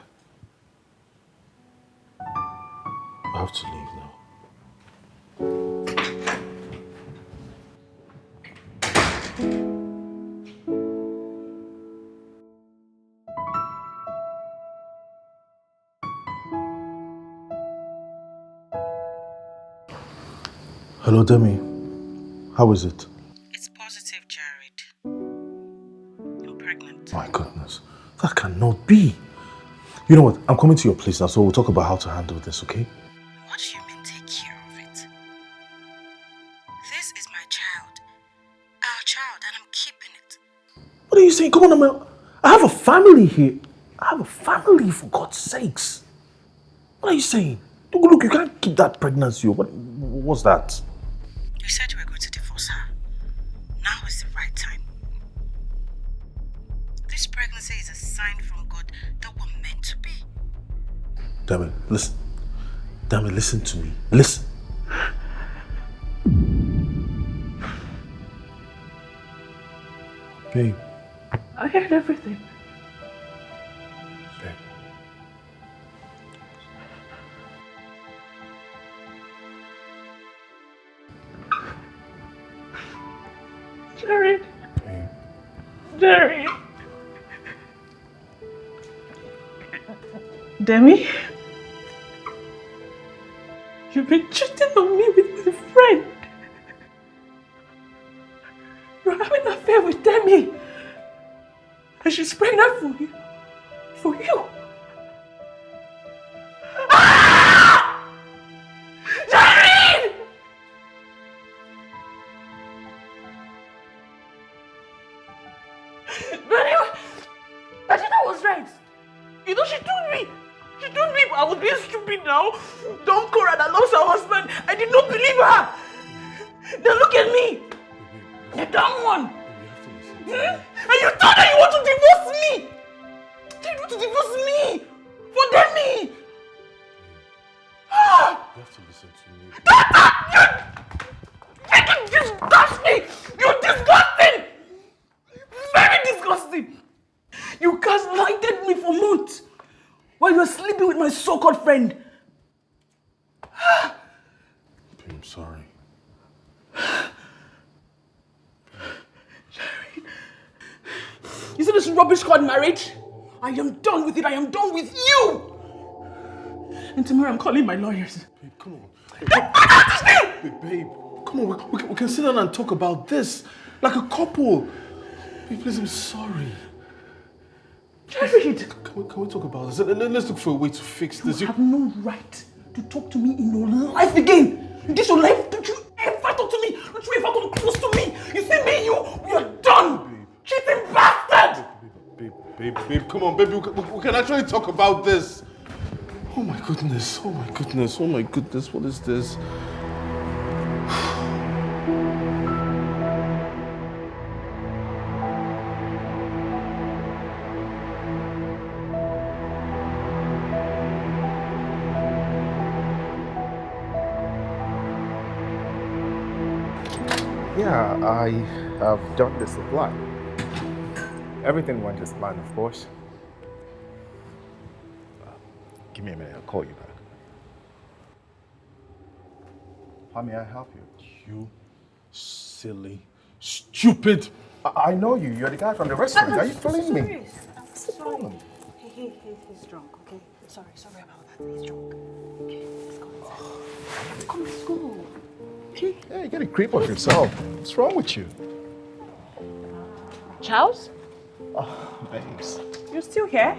I have to leave now. Hello, Demi. How is it? It's positive, Jared. I'm pregnant. My goodness, that cannot be. You know what? I'm coming to your place now, so we'll talk about how to handle this, okay? What do you mean take care of it? This is my child. Our child, and I'm keeping it. What are you saying? Come on, I have a family here. I have a family, for God's sakes. What are you saying? Look, you can't keep that pregnancy. What's that? You said you were going to divorce her. Now is the right time. This pregnancy is a sign from God that we're meant to be. Damn it, listen. Damn it, listen to me. Listen. Babe. I heard everything. Babe. Jared. Babe. Jared. Demi, you've been cheating on me with my friend. You're having an affair with Demi. And she's pregnant for you. For you. Ah! Jared! But anyway, I think I was right. You know, she told me. She told me I was being stupid now. Don't Cora that loves her husband. I did not believe her. Now look at me. The dumb one. And you thought that you want to divorce me. You want to divorce me. For Demi. You have to listen to me. You disgust me. You're disgusting. Very disgusting. You gaslighted me for months while you were sleeping with my so-called friend. Babe, I'm sorry. You see this rubbish called marriage? I am done with it. I am done with you. And tomorrow I'm calling my lawyers. Babe, come on. Babe, come on. We can sit down and talk about this like a couple. Babe, please, I'm sorry. Jared! Can we talk about this? Let's look for a way to fix this. You have no right to talk to me in your life again. In this your life, don't you ever talk to me. Don't you ever come close to me. You see me and you, we are done. Babe. Cheating bastard! Babe, come on, baby. We can actually talk about this. Oh my goodness, what is this? Yeah, I have done the supply. Everything went as planned, of course. Give me a minute, I'll call you back. How may I help you? You silly, stupid. I know you. You're the guy from the restaurant. Are you fooling me? I'm sorry. He's drunk, okay? Sorry about that. He's drunk. Okay, let's go inside. Come, let's go. Okay? Yeah, you gotta creep off yourself. What's wrong with you? Charles? Oh, babes. You're still here?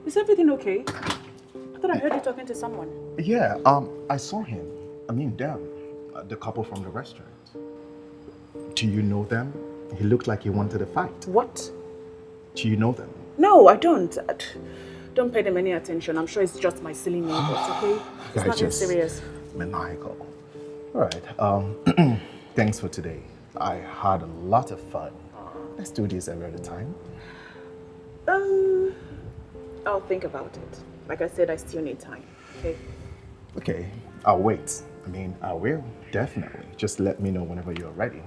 Is everything okay? I thought I heard you talking to someone. Yeah, I saw him. I mean, them. The couple from the restaurant. Do you know them? He looked like he wanted a fight. What? Do you know them? No, I don't. Don't pay them any attention. I'm sure it's just my silly neighbors, okay? It's nothing serious. Maniacal. All right. Thanks for today. I had a lot of fun. Let's do this every other time. I'll think about it. Like I said, I still need time, okay? Okay, I'll wait. I will, definitely. Just let me know whenever you're ready.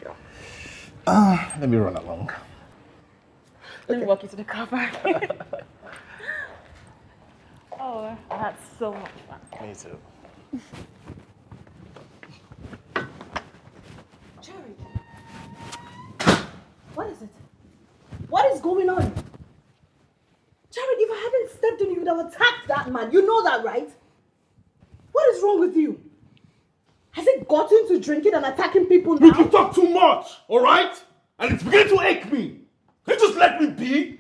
Sure. Let me run along. Let me walk you to the car park. Oh, I had so much fun. Me too. Jared. What is it? What is going on? Jared, if I hadn't stepped in, you would have attacked that man. You know that, right? What is wrong with you? Has it gotten to drinking and attacking people now? You talk too much, all right? And it's beginning to ache me. Can you just let me be?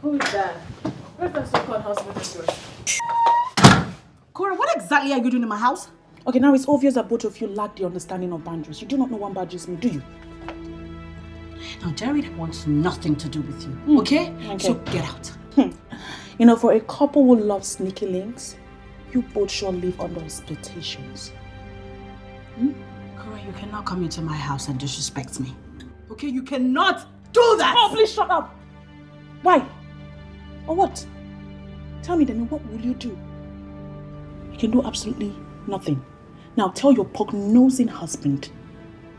Who is that? Where's that so-called husband of yours? Cora, what exactly are you doing in my house? Okay, now it's obvious that both of you lack the understanding of boundaries. You do not know what boundaries mean, do you? Now, Jared wants nothing to do with you, okay? So get out. You know, for a couple who love sneaky links, you both shall live under expectations. Cora, you cannot come into my house and disrespect me. Okay, you cannot do that! Oh, please shut up! Why? Or what? Tell me, Demi, what will you do? You can do absolutely nothing. Now tell your pug-nosing husband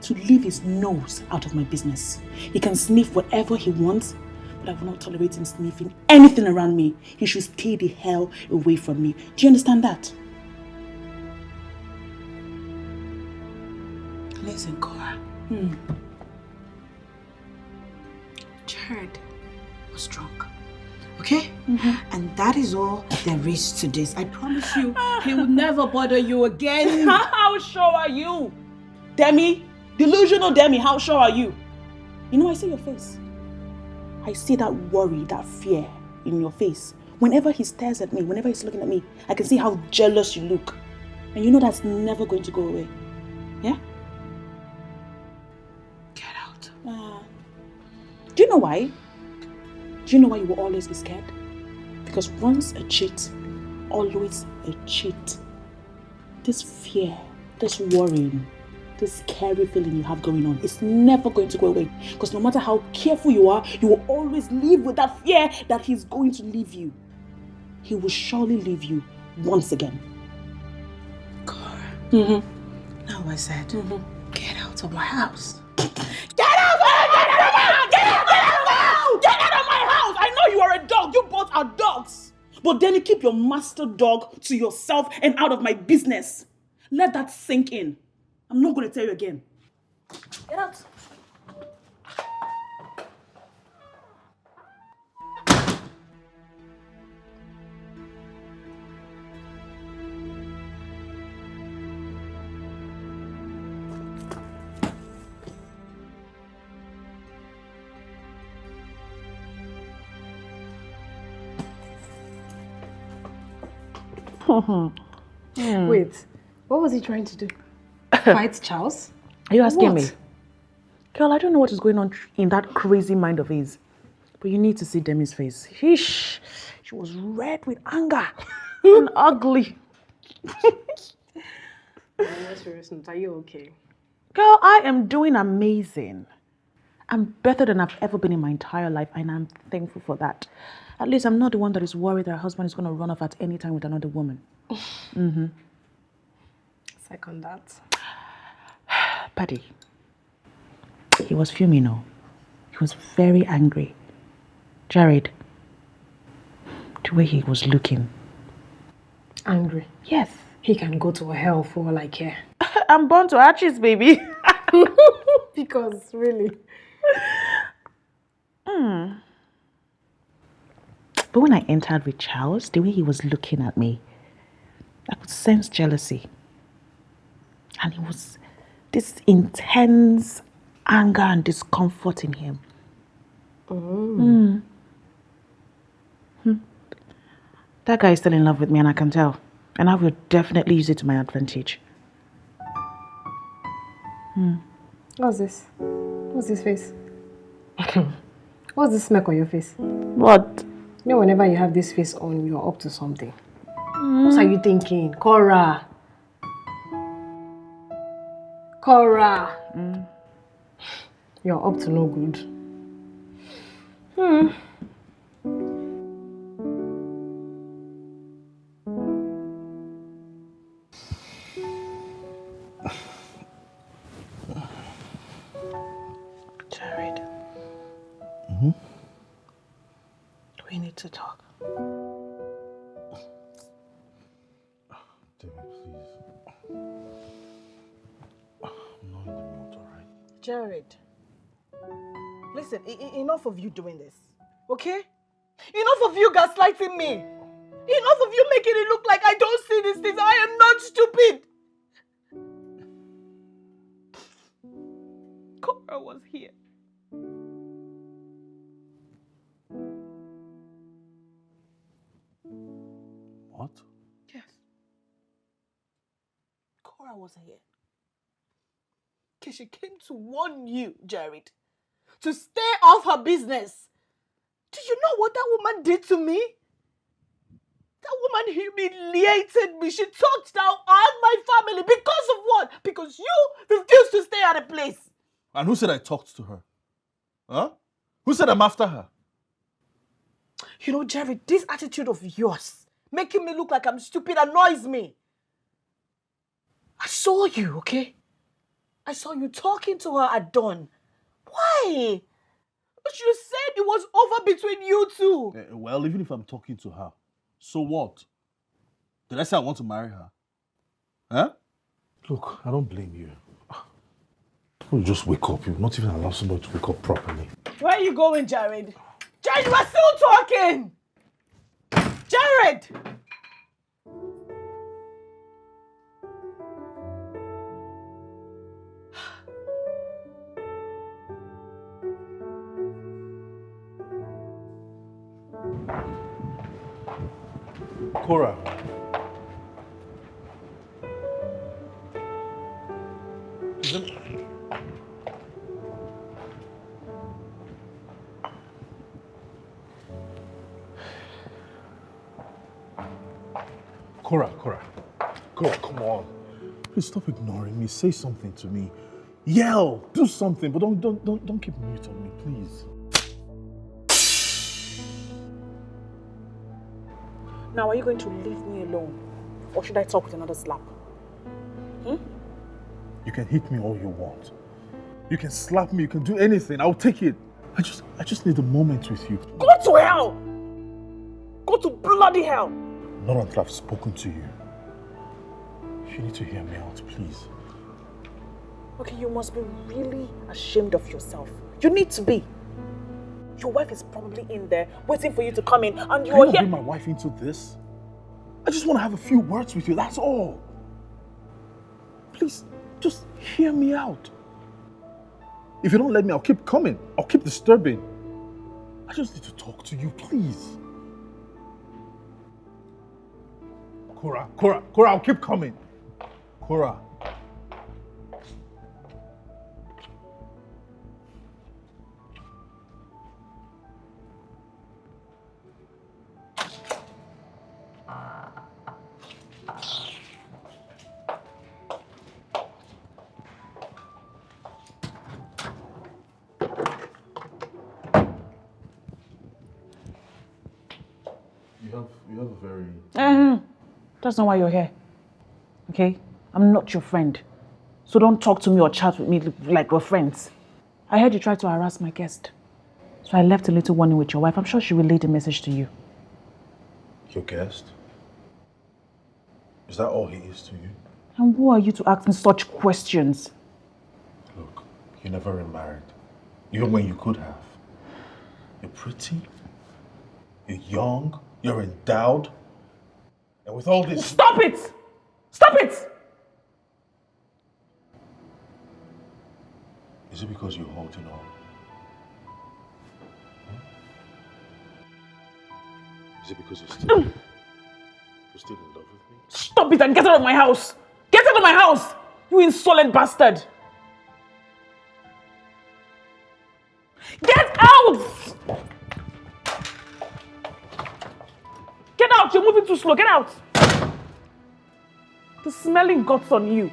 to leave his nose out of my business. He can sniff whatever he wants, but I will not tolerate him sniffing anything around me. He should stay the hell away from me. Do you understand that? Listen, Cora. Jared was drunk. Okay? And that is all there is to this. I promise you, he will never bother you again. How sure are you? Demi? Delusional Demi, how sure are you? You know, I see your face. I see that worry, that fear in your face. Whenever he stares at me, whenever he's looking at me, I can see how jealous you look. And you know that's never going to go away. Yeah? Get out. Do you know why? Do you know why you will always be scared? Because once a cheat, always a cheat. This fear, this worrying, this scary feeling you have going on is never going to go away. Because no matter how careful you are, you will always live with that fear that he's going to leave you. He will surely leave you once again. Cora. Now I said, get out of my house. Get out of my house! I know you are a dog. You both are dogs. But then you keep your master dog to yourself and out of my business. Let that sink in. I'm not going to tell you again. Get out. Wait, what was he trying to do? Fight Charles? Are you asking me? What? Girl, I don't know what is going on in that crazy mind of his. But you need to see Demi's face. Sheesh. She was red with anger and ugly. Are you okay? Girl, I am doing amazing. I'm better than I've ever been in my entire life, and I'm thankful for that. At least I'm not the one that is worried that her husband is going to run off at any time with another woman. Second that. Paddy, he was fuming, no? He was very angry. Jared, the way he was looking. Angry? Yes. He can go to hell for all I care. I'm born to arches, baby. Because, really. But when I entered with Charles, the way he was looking at me, I could sense jealousy. And it was this intense anger and discomfort in him. That guy is still in love with me, and I can tell. And I will definitely use it to my advantage. What's this? What's this face? What's this smirk on your face? What? You know, whenever you have this face on, you're up to something. What are you thinking? Cora! Cora! You're up to no good. Jared. We need to talk. David, please. I'm not in the mood, alright? Jared. Listen, enough of you doing this, okay? Enough of you gaslighting me. Enough of you making it look like I don't see these things. I am not stupid. Cora was here. What? Yes. Cora was here. Okay, she came to warn you, Jared, to stay off her business. Do you know what that woman did to me? That woman humiliated me. She talked down on my family. Because of what? Because you refused to stay at a place. And who said I talked to her? Huh? Who said I'm after her? You know, Jared, this attitude of yours, making me look like I'm stupid, annoys me. I saw you, okay? I saw you talking to her at dawn. Why? You said it was over between you two. Well, even if I'm talking to her, so what? Did I say I want to marry her? Huh? Look, I don't blame you. You just wake up. You've not even allowed somebody to wake up properly. Where are you going, Jared? Jared, you are still talking! Jared! Cora. Cora, come on. Please stop ignoring me. Say something to me. Yell, do something, but don't keep mute on me, please. Now, are you going to leave me alone? Or should I talk with another slap? You can hit me all you want. You can slap me, you can do anything. I'll take it. I just need a moment with you. Go to hell! Go to bloody hell! Not until I've spoken to you. You need to hear me out, please. Okay, you must be really ashamed of yourself. You need to be. Your wife is probably in there waiting for you to come in, and you're Can you here. bring my wife into this? I just want to have a few words with you, that's all. Please, just hear me out. If you don't let me, I'll keep coming. I'll keep disturbing. I just need to talk to you, please. Cora, I'll keep coming. Cora. You have a very... That's not why you're here. Okay? I'm not your friend. So don't talk to me or chat with me like we're friends. I heard you tried to harass my guest. So I left a little warning with your wife. I'm sure she relayed a message to you. Your guest? Is that all he is to you? And who are you to ask me such questions? Look, you never remarried. Even when you could have. You're pretty. You're young. You're endowed. And with all this... Stop it! Stop it! Is it because you're holding on? Is it because you're still in love with me? Stop it and get out of my house! Get out of my house! You insolent bastard! moving too slow. Get out. The smelling guts on you.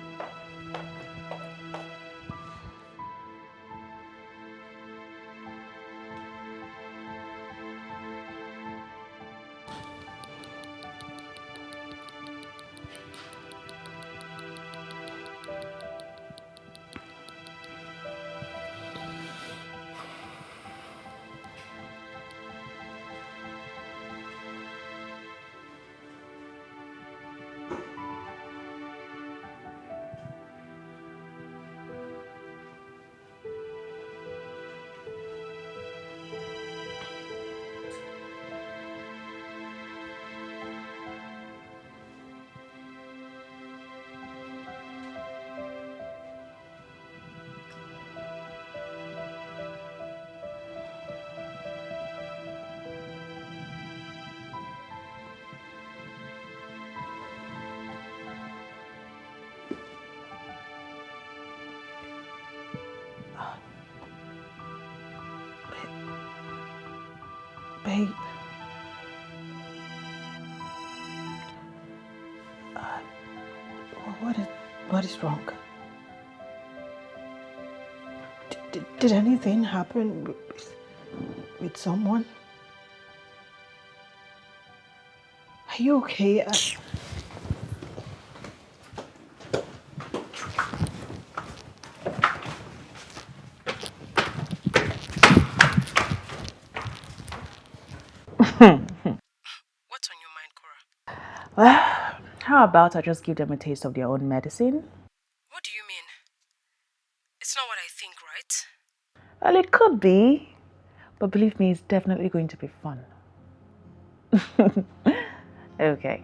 Babe. What is wrong? Did anything happen with someone? Are you okay? What's on your mind, Cora? Well, how about I just give them a taste of their own medicine? What do you mean? It's not what I think, right? Well, it could be, but believe me, it's definitely going to be fun. Okay.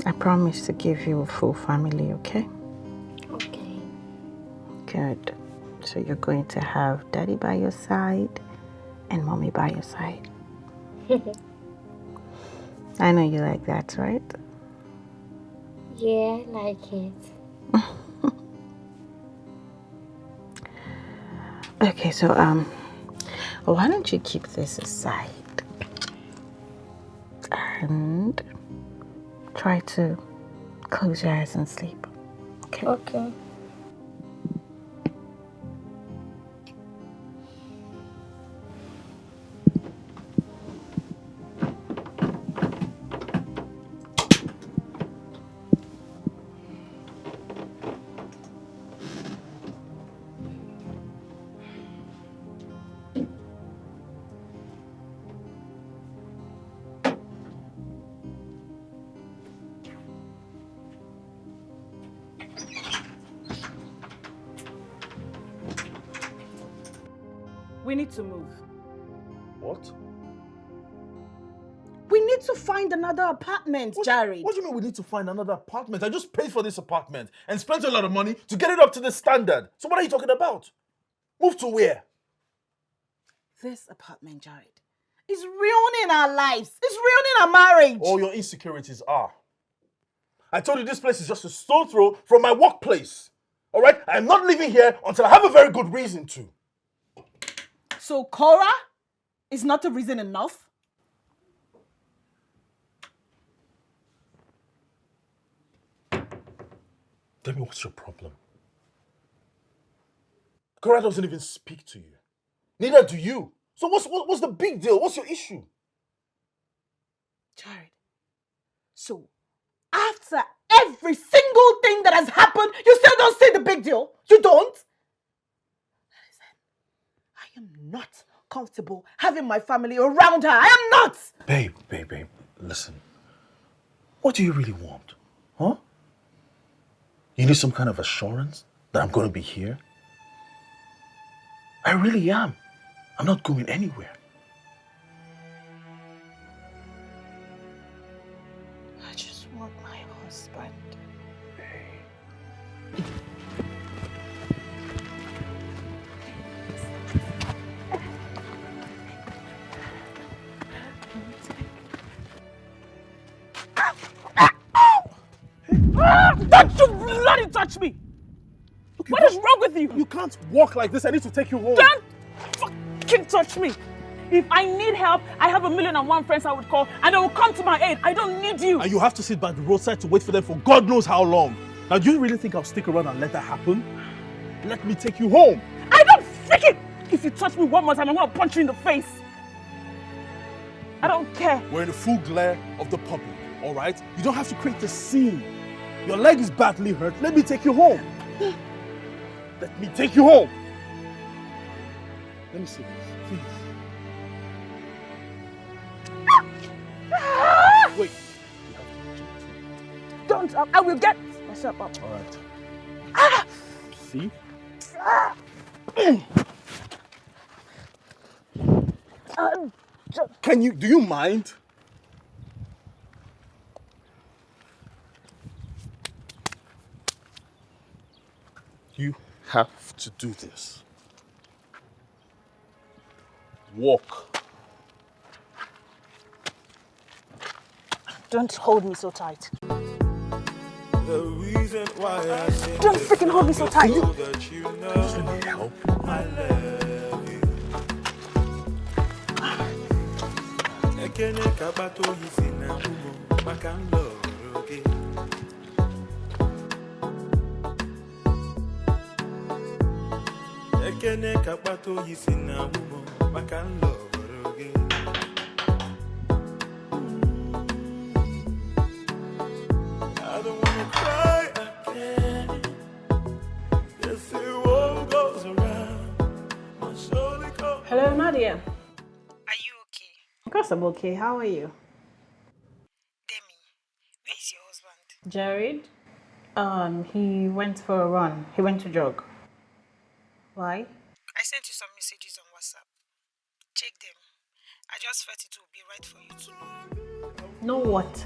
I promise to give you a full family, okay? Okay. Good. So you're going to have daddy by your side and mommy by your side. I know you like that, right? Yeah, I like it. Okay, so why don't you keep this aside and try to close your eyes and sleep. Okay? Okay. We need to move. What? We need to find another apartment, Jared. What do you mean we need to find another apartment? I just paid for this apartment and spent a lot of money to get it up to this standard. So what are you talking about? Move to where? This apartment, Jared, is ruining our lives. It's ruining our marriage. All your insecurities are. I told you this place is just a stone throw from my workplace. All right? I'm not living here until I have a very good reason to. So Cora is not a reason enough? Tell me, what's your problem? Cora doesn't even speak to you. Neither do you. So what's the big deal? What's your issue? Jared, so after every single thing that has happened, you still don't see the big deal? You don't? Listen, I am not comfortable having my family around her. I am not! Babe, listen. What do you really want? Huh? You need some kind of assurance that I'm going to be here? I really am. I'm not going anywhere. I just want my husband. Don't you bloody touch me! Okay, What is wrong with you? You can't walk like this. I need to take you home. Don't fucking touch me! If I need help, I have 1,001 friends I would call and they will come to my aid. I don't need you. And you have to sit by the roadside to wait for them for God knows how long. Now, do you really think I'll stick around and let that happen? Let me take you home. I don't freaking... If you touch me one more time, I'm going to punch you in the face. I don't care. We're in the full glare of the public, all right? You don't have to create a scene. Your leg is badly hurt. Let me take you home. Let me take you home. Let me see this, please. Wait. Don't. I will get myself up. All right. See? Do you mind? You have to do this. Walk. Don't hold me so tight. The reason why I sing Don't this freaking hold me so tight. so that you know Just let me help. I love you. Ekene kabato yisina umo makando roke. Ekene kabato yisina umo makando roke. I don't wanna cry again. Yes, the world goes around. My soul it goes. Hello, Nadia. Are you okay? Of course I'm okay. How are you? Demi, where's your husband? Jared? He went for a run. He went to jog. Why? I sent you some messages on WhatsApp. Check them. I just felt it would be right for you to know. Know what?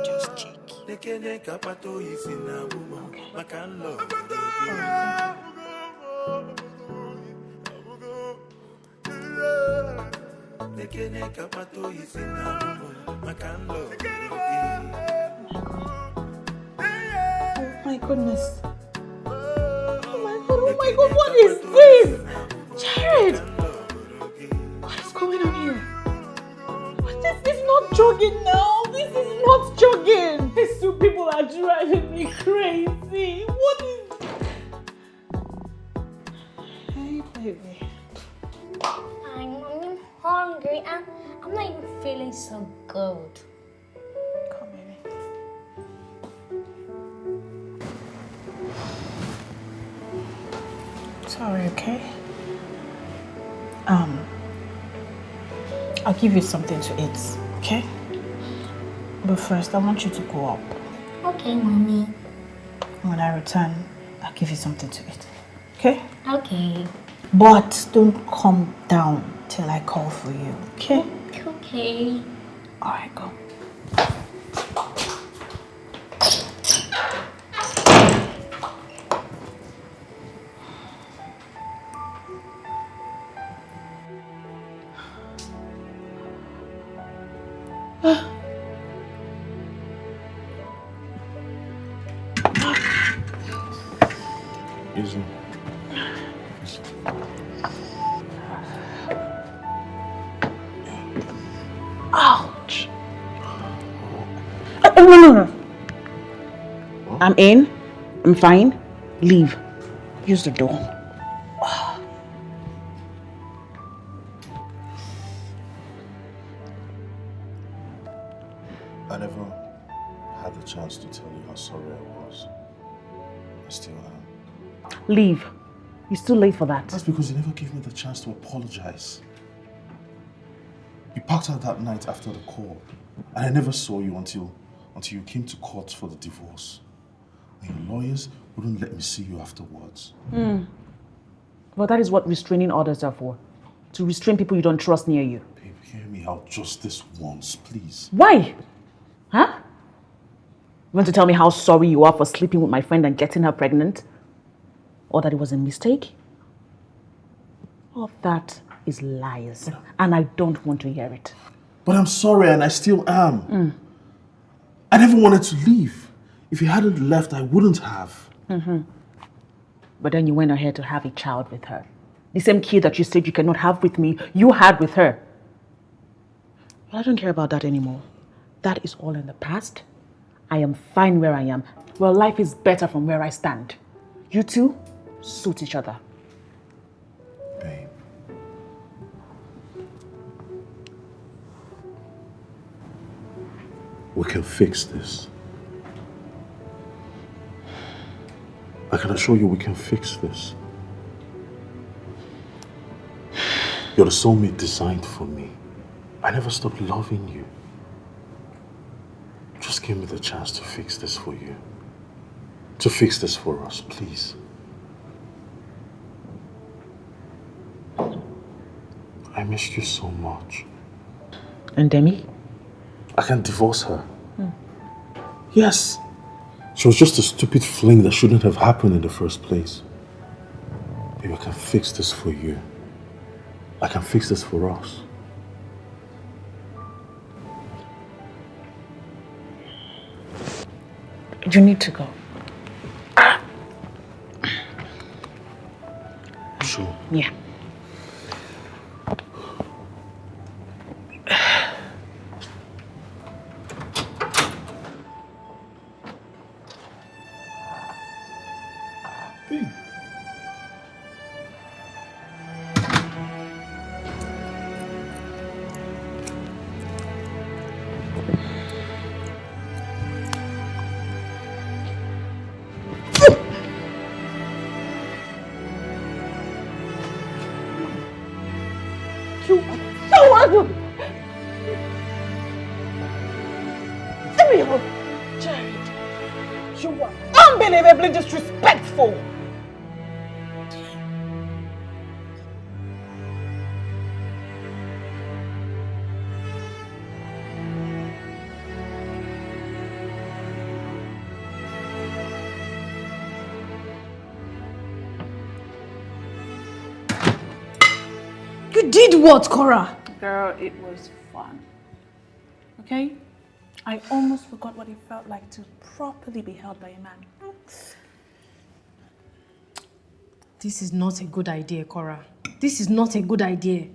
Just check. Ekene kabato yisina umo makando roke. Ekene kabato yisina umo makando roke. Oh my goodness. Oh my god, what is this? Jared! What is going on here? What, this is not jogging now. This is not jogging. These two people are driving me crazy. What is... Hey, baby. I'm hungry and I'm not even feeling so good. Come, baby. Sorry, okay? I'll give you something to eat, okay? But first, I want you to go up. Okay, mommy. When I return, I'll give you something to eat, okay? Okay. But don't come down till I call for you, okay? Okay. All right, go. Easy. Ouch. No. I'm in. I'm fine. Leave. Use the door. I never had the chance to tell you how sorry I was. I still am. Leave. It's too late for that. That's because you never gave me the chance to apologize. You packed out that night after the call, and I never saw you until you came to court for the divorce. And your lawyers wouldn't let me see you afterwards. Well, that is what restraining orders are for. To restrain people you don't trust near you. Babe, hear me out just this once, please. Why? Huh? You want to tell me how sorry you are for sleeping with my friend and getting her pregnant? Or that it was a mistake? All of that is lies. And I don't want to hear it. But I'm sorry and I still am. I never wanted to leave. If you hadn't left, I wouldn't have. But then you went ahead to have a child with her. The same kid that you said you cannot have with me, you had with her. But I don't care about that anymore. That is all in the past. I am fine where I am. Well, life is better from where I stand. You two suit each other. Babe. We can fix this. I can assure you we can fix this. You're the soulmate designed for me. I never stopped loving you. Just give me the chance to fix this for you. To fix this for us, please. I missed you so much. And Demi? I can divorce her. Yes. She was just a stupid fling that shouldn't have happened in the first place. Babe, I can fix this for you. I can fix this for us. You need to go. Sure. Yeah. You are unbelievably disrespectful. You did what, Cora? Girl, it was fun. Okay? I almost forgot what it felt like to properly be held by a man. This is not a good idea, Cora. This is not a good idea.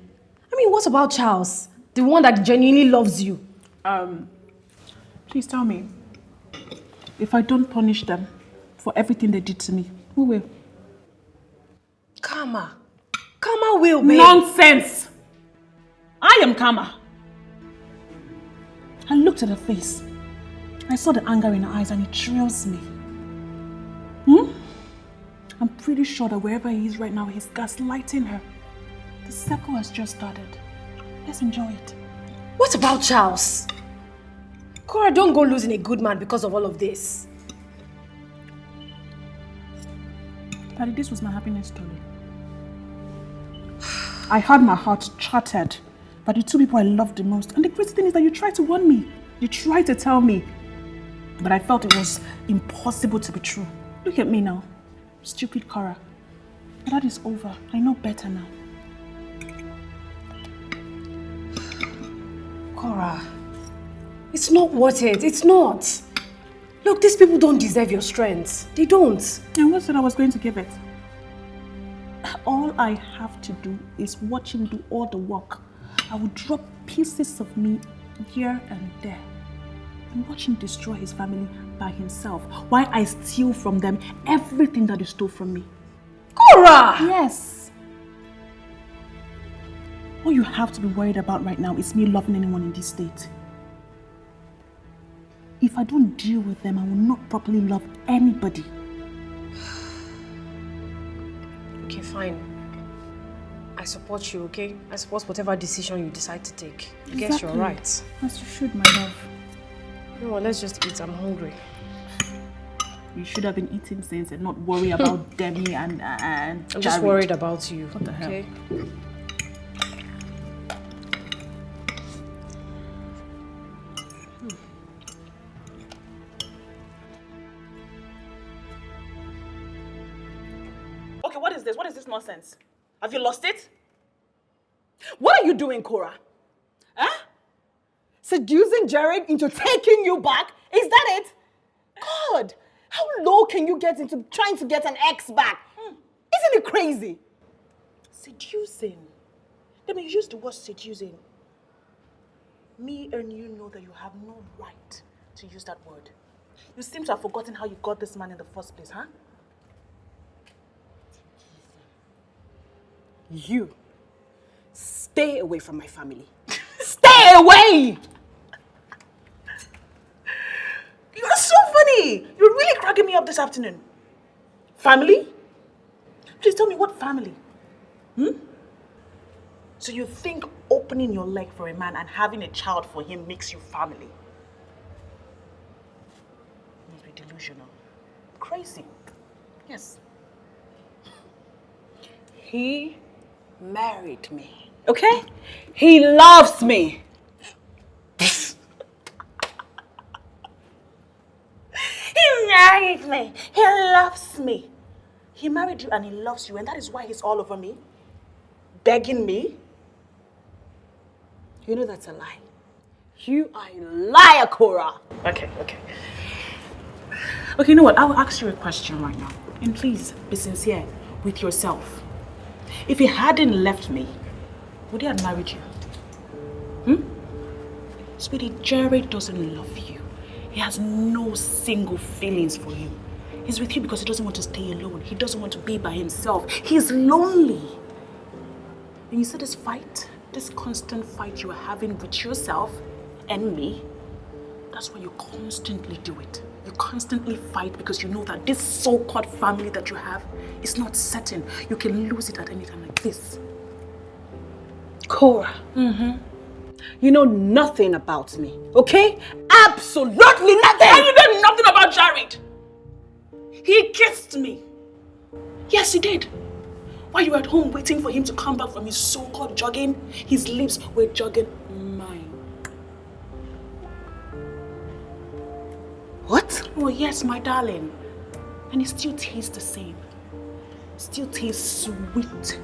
I mean, what about Charles? The one that genuinely loves you. Please tell me, if I don't punish them for everything they did to me, who will? Karma. Karma will, babe. Nonsense! I am Karma. I looked at her face. I saw the anger in her eyes and it thrills me. I'm pretty sure that wherever he is right now, he's gaslighting her. The circle has just started. Let's enjoy it. What about Charles? Cora, don't go losing a good man because of all of this. Daddy, this was my happiness story. I had my heart shattered by the two people I loved the most. And the crazy thing is that you tried to warn me. You tried to tell me. But I felt it was impossible to be true. Look at me now. Stupid Cora. But that is over. I know better now. Cora, it's not worth it. It's not. Look, these people don't deserve your strength. They don't. And who said I was going to give it? All I have to do is watch him do all the work. I will drop pieces of me here and there and watch him destroy his family by himself while I steal from them everything that he stole from me. Cora! Yes. All you have to be worried about right now is me loving anyone in this state. If I don't deal with them, I will not properly love anybody. Okay, fine. I support you, okay? I support whatever decision you decide to take. I guess you're right. As you should, my love. You know what, let's just eat. I'm hungry. You should have been eating since and not worry about Demi and I'm just worried about you. What the hell? Okay? Okay, what is this? What is this nonsense? Have you lost it? What are you doing, Cora? Huh? Seducing Jared into taking you back? Is that it? God, how low can you get into trying to get an ex back? Isn't it crazy? Seducing? Let me use the word seducing. Me and you know that you have no right to use that word. You seem to have forgotten how you got this man in the first place, huh? You stay away from my family. Stay away! You're so funny. You're really cracking me up this afternoon. Family? Please tell me what family? So you think opening your leg for a man and having a child for him makes you family? You must be delusional. Crazy. Yes. He married me, okay? He loves me. He married me. He loves me. He married you and he loves you, and that is why he's all over me, begging me. You know that's a lie. You are a liar, Cora. Okay. Okay, you know what? I will ask you a question right now. And please, be sincere with yourself. If he hadn't left me, would he have married you? Sweetie, Jared doesn't love you. He has no single feelings for you. He's with you because he doesn't want to stay alone. He doesn't want to be by himself. He's lonely. And you see this fight, this constant fight you are having with yourself and me, that's why you constantly do it. You constantly fight because you know that this so-called family that you have is not certain. You can lose it at any time like this. Cora. You know nothing about me, okay? Absolutely nothing! And you know nothing about Jared! He kissed me. Yes, he did. While you were at home waiting for him to come back from his so-called jogging, his lips were jogging mine. What? Oh yes, my darling. And it still tastes the same. Still tastes sweet.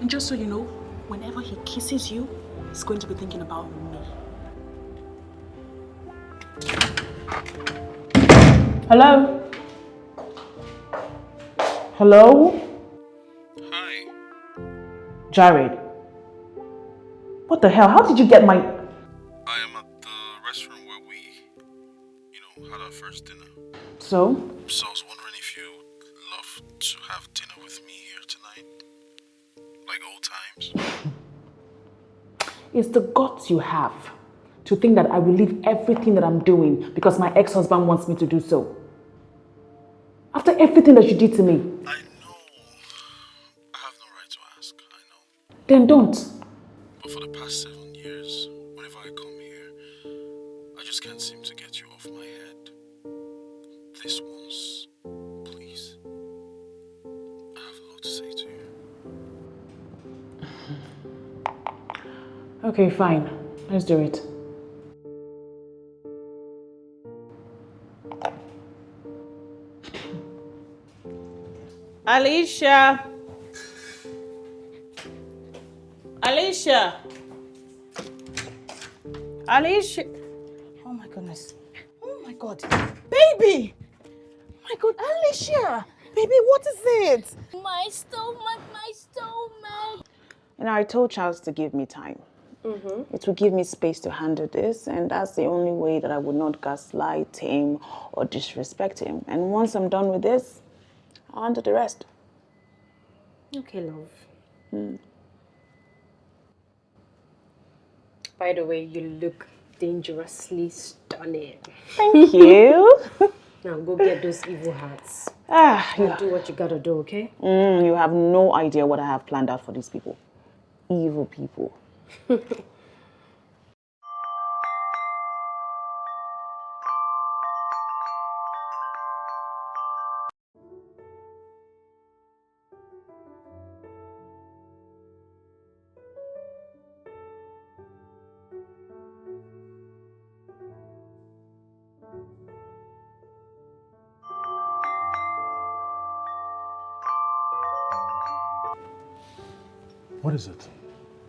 And just so you know, whenever he kisses you, he's going to be thinking about me. Hello? Hello? Hi. Jared. What the hell? How did you get my... I am at the restaurant where we, had our first dinner. So? So I was wondering if you'd love to have dinner with me here tonight? Like old times? It's the guts you have to think that I will leave everything that I'm doing because my ex-husband wants me to do so. After everything that you did to me. I know. I have no right to ask, I know. Then don't. But for the past 7 years, whenever I come here, I just can't seem to get you off my head. This once, please. I have a lot to say to you. Okay, fine. Let's do it. Alicia. Alicia. Alicia. Oh my goodness. Oh my God. Baby. My God, Alicia. Baby, what is it? My stomach, my stomach. You know, I told Charles to give me time. It will give me space to handle this, and that's the only way that I would not gaslight him or disrespect him. And once I'm done with this, I'll handle the rest. Okay, love. By the way, you look dangerously stunning. Thank you. Now go get those evil hearts. You Do what you gotta do, okay? you have no idea what I have planned out for these people. Evil people. What is it?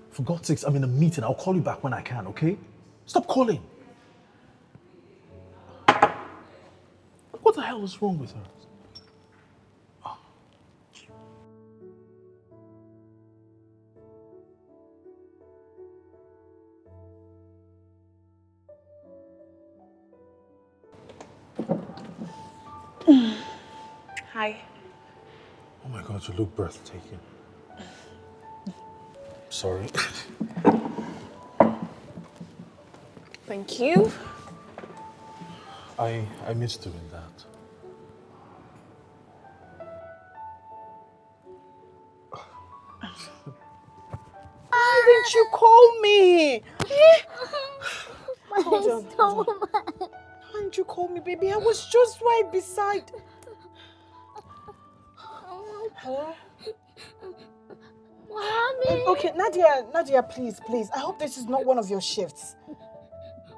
For God's sakes, I'm in a meeting. I'll call you back when I can, okay? Stop calling. What the hell is wrong with her? Hi. Oh my God, you look breathtaking. Sorry. Thank you. I miss doing that. Why didn't you call me? Hold on. Why didn't you call me, baby? I was just right beside. Hello? Mommy. Okay, Nadia, please. I hope this is not one of your shifts.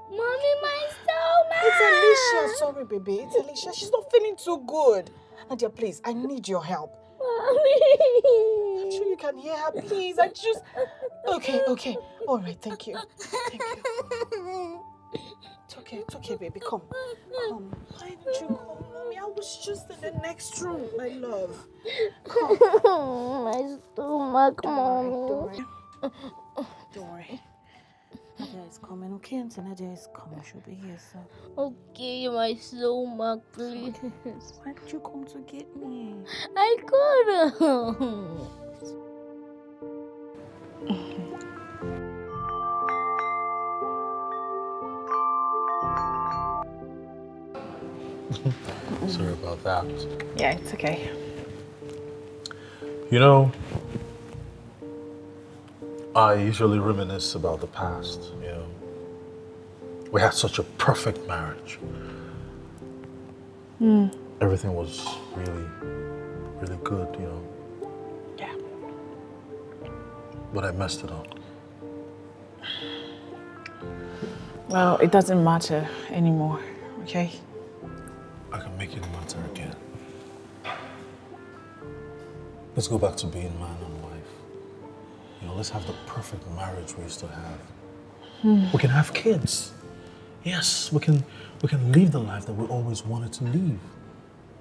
Mommy, my stomach. It's Alicia. Sorry, baby. It's Alicia. She's not feeling too good. Nadia, please, I need your help. Mommy. I'm sure you can hear her. Please, Okay. All right, thank you. It's okay, baby. Come. Why didn't you call mommy? I was just in the next room, my love. Come. My stomach, Mommy. Don't worry. Nadia is coming, okay? Until Nadia is coming, she'll be here, so. Okay, my stomach, please. Why did you come to get me? I couldn't. Sorry about that. Yeah, it's okay. You know, I usually reminisce about the past, you know. We had such a perfect marriage. Everything was really, really good, you know. Yeah. But I messed it up. Well, it doesn't matter anymore, okay? I can make it matter again. Let's go back to being man and wife. You know, let's have the perfect marriage we used to have. We can have kids. Yes, we can live the life that we always wanted to live.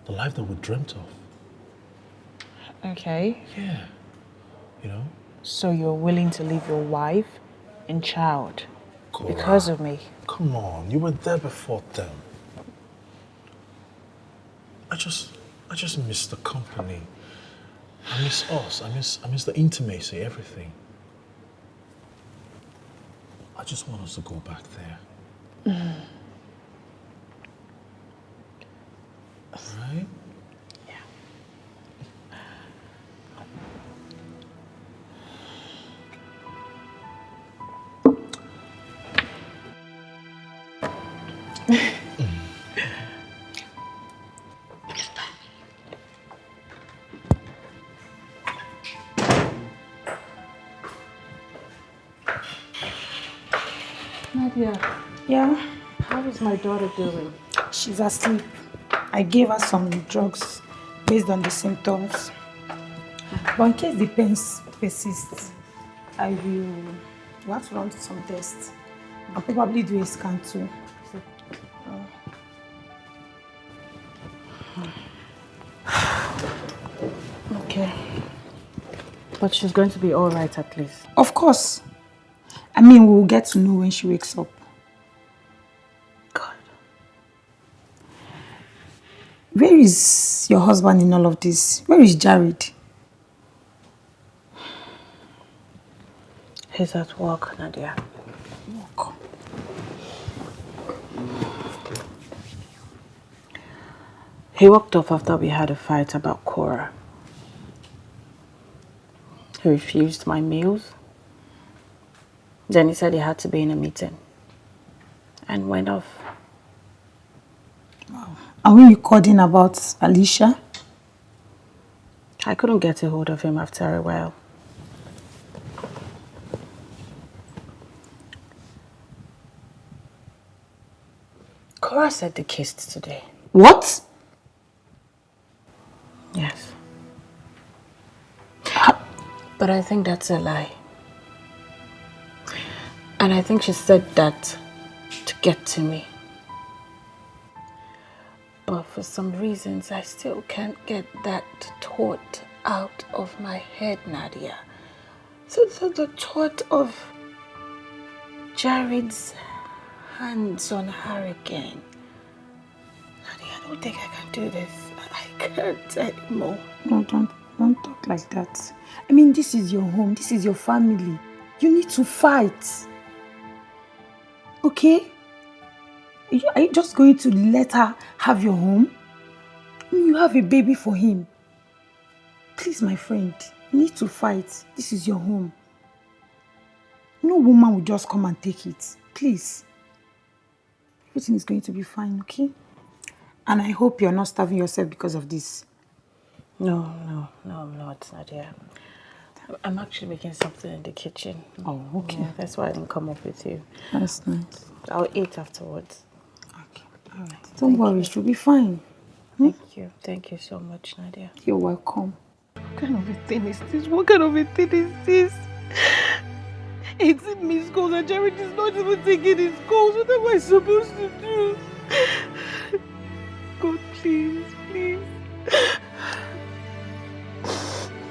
The life that we dreamt of. Okay. Yeah. You know? So you're willing to leave your wife and child Cora, because of me? Come on, you were there before them. I just miss the company. I miss us. I miss the intimacy, everything. I just want us to go back there. Right? Nadia. Yeah? How is my daughter doing? She's asleep. I gave her some drugs based on the symptoms. But in case the pain persists, I will have to run some tests. I'll probably do a scan too. Okay. But she's going to be all right at least. Of course. I mean, we'll get to know when she wakes up. God. Where is your husband in all of this? Where is Jared? He's at work, Nadia. Work. He walked off after we had a fight about Cora. He refused my meals. Then he said he had to be in a meeting. And went off. Wow. And when you called in about Alicia? I couldn't get a hold of him after a while. Cora said they kissed today. What? Yes. But I think that's a lie. And I think she said that to get to me. But for some reasons, I still can't get that thought out of my head, Nadia. So the thought of Jared's hands on her again. Nadia, I don't think I can do this. I can't anymore. No, don't talk like that. I mean, this is your home. This is your family. You need to fight. Okay? Are you just going to let her have your home? I mean, you have a baby for him. Please, my friend, you need to fight. This is your home. No woman will just come and take it. Please. Everything is going to be fine, okay? And I hope you're not starving yourself because of this. No, I'm not, Nadia. I'm actually making something in the kitchen. Oh, okay. Yeah, that's why I didn't come up with you. That's nice. I'll eat afterwards. Okay, all right. Don't worry, it will be fine. Thank you. Thank you so much, Nadia. You're welcome. What kind of a thing is this? What kind of a thing is this? 18 missed calls and Jared is not even taking his calls. What am I supposed to do? God, please, please.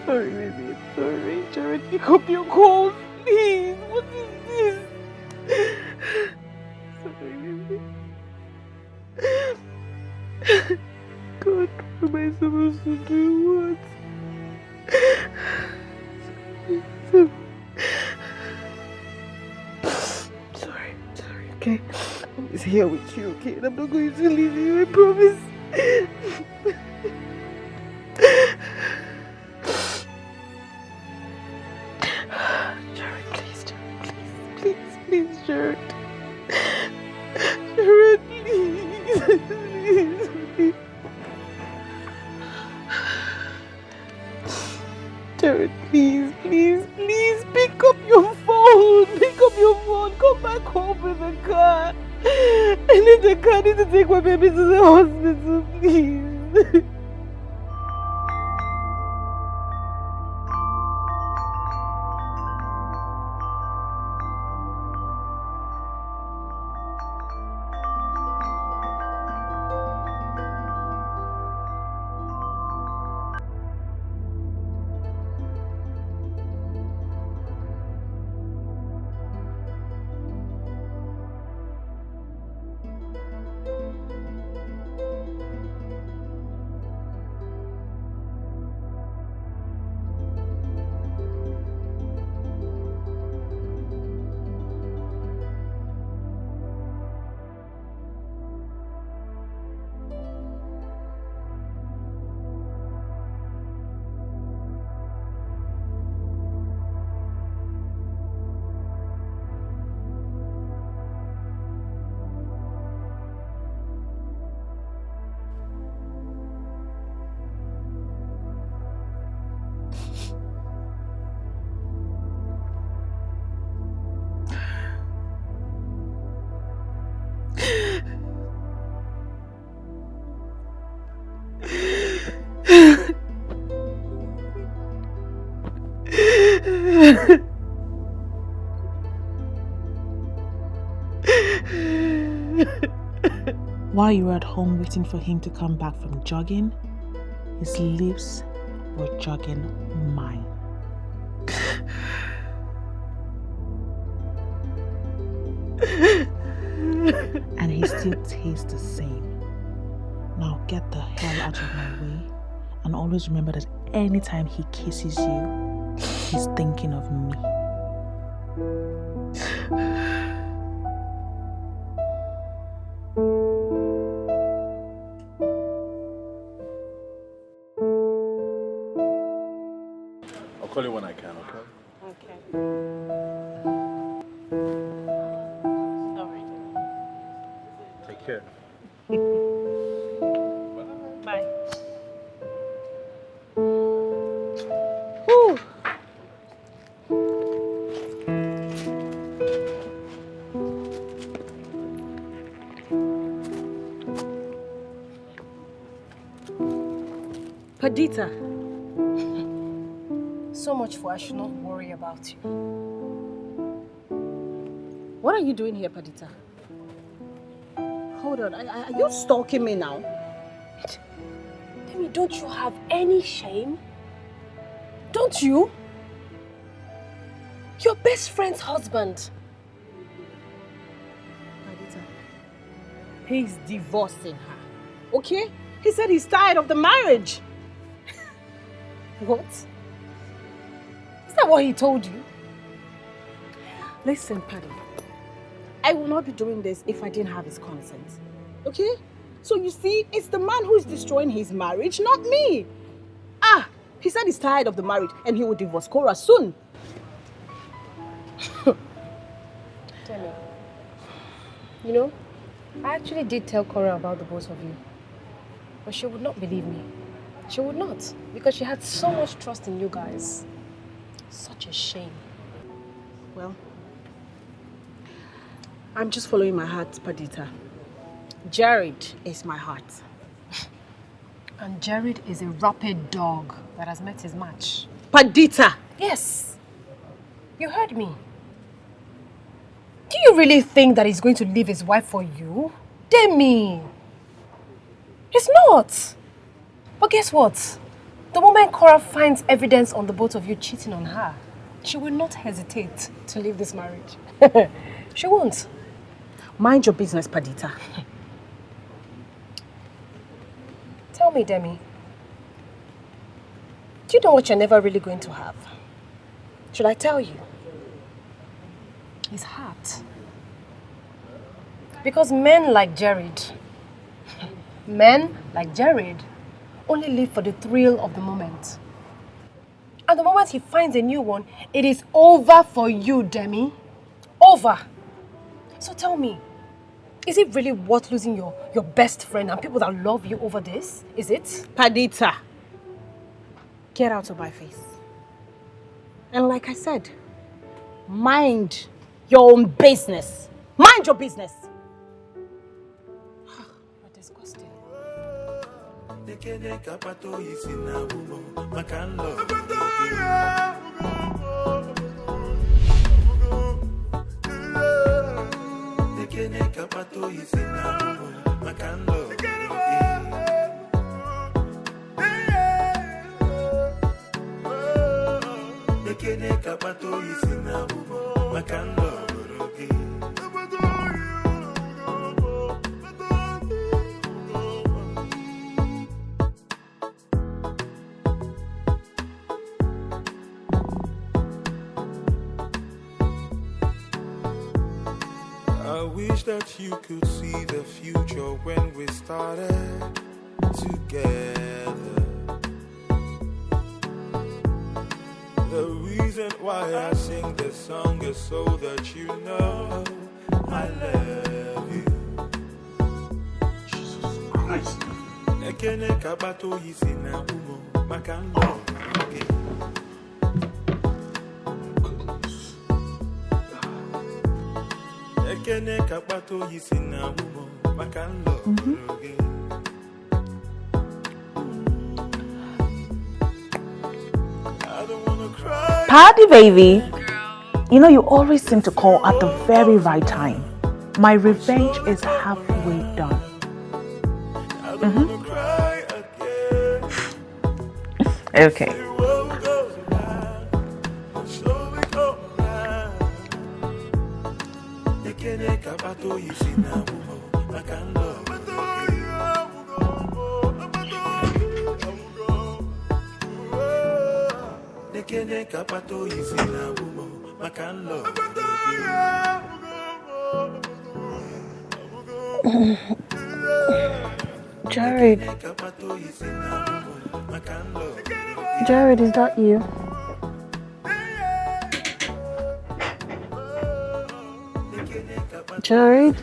Sorry, baby. Sorry. Jared, pick up your calls, please. What is this? Sorry, baby. God, what am I supposed to do? What? Sorry, okay? I'm just here with you, okay? And I'm not going to leave you, I promise. Jared, please, Jared. Jared, please. Jared, please, pick up your phone. Come back home with the car. I need the car. I need to take my baby to the hospital, please. While you were at home waiting for him to come back from jogging, his lips were jogging mine. And he still tastes the same. Now get the hell out of my way, and always remember that anytime he kisses you, he's thinking of me. I'll call you when I can, okay? Okay. All right. Take care. Bye. Whew. Perdita. So much for I should not worry about you. What are you doing here, Perdita? Hold on, are you stalking me now? Demi, don't you have any shame? Don't you? Your best friend's husband. Perdita, he's divorcing her, okay? He said he's tired of the marriage. What? Is that what he told you? Listen, Paddy, I will not be doing this if I didn't have his consent, okay? So you see, it's the man who is destroying his marriage, not me. He said he's tired of the marriage and he will divorce Cora soon. Demi, you know, I actually did tell Cora about the both of you. But she would not believe me. She would not, because she had so much trust in you guys. Such a shame. Well, I'm just following my heart, Perdita. Jared is my heart. And Jared is a rapid dog that has met his match. Perdita! Yes. You heard me. Do you really think that he's going to leave his wife for you? Demi! He's not. But guess what? The moment Cora finds evidence on the both of you cheating on her, she will not hesitate to leave this marriage. She won't. Mind your business, Perdita. Tell me, Demi, do you know what you're never really going to have? Should I tell you? His heart. Because men like Jared only live for the thrill of the moment. And the moment he finds a new one, it is over for you, Demi. Over. So tell me, is it really worth losing your best friend and people that love you over this? Is it? Perdita, get out of my face. And like I said, mind your own business. Mind your business. You're disgusting. I wish that you could see the future when we started together. The reason why I sing this song is so that you know I love you. Jesus Christ. Party, baby. You know, you always seem to call at the very right time. My revenge is halfway done. Okay. Jared. Jared, is that you? Jared?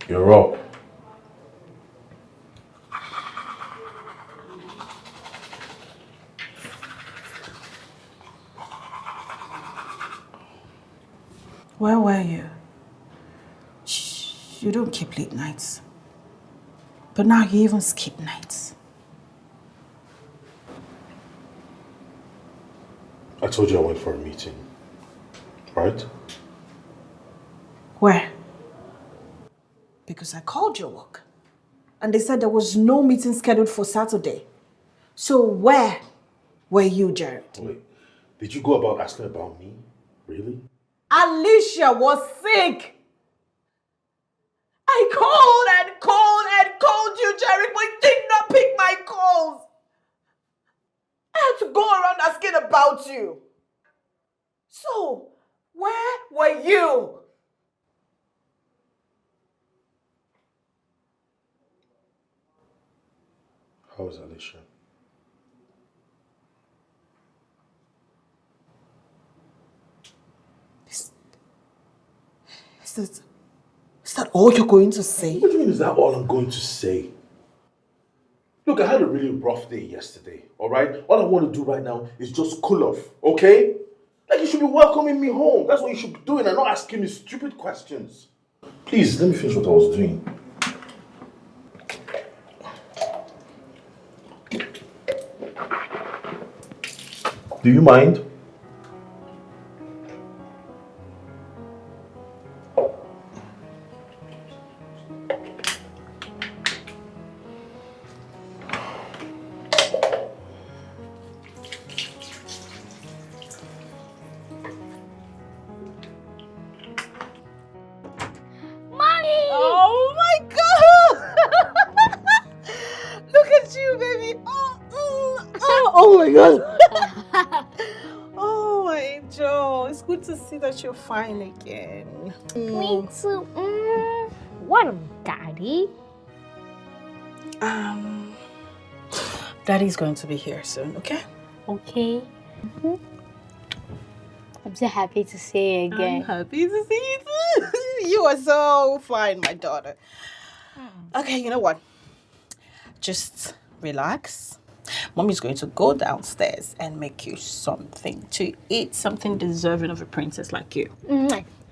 You're up. Where were you? You don't keep late nights. But now you even skip nights. I told you I went for a meeting, right? Where? Because I called your work. And they said there was no meeting scheduled for Saturday. So where were you, Jared? Wait, did you go about asking about me? Really? Alicia was sick! I called and called and called you, Jared, but you did not pick my calls! I had to go around asking about you. So, where were you? How is Alicia? Is that all you're going to say? What do you mean is that all I'm going to say? Look, I had a really rough day yesterday, alright? All I want to do right now is just cool off, okay? Like you should be welcoming me home. That's what you should be doing and not asking me stupid questions. Please, let me finish what I was doing. Do you mind? Oh my God! Look at you, baby. Oh my God. Oh my angel. It's good to see that you're fine again. Me too. What, Daddy? Daddy's going to be here soon, okay? Okay. I'm so happy to see you again. I'm happy to see you too. You are so fine, my daughter. Okay, you know what? Just relax. Mommy's going to go downstairs and make you something to eat, something deserving of a princess like you.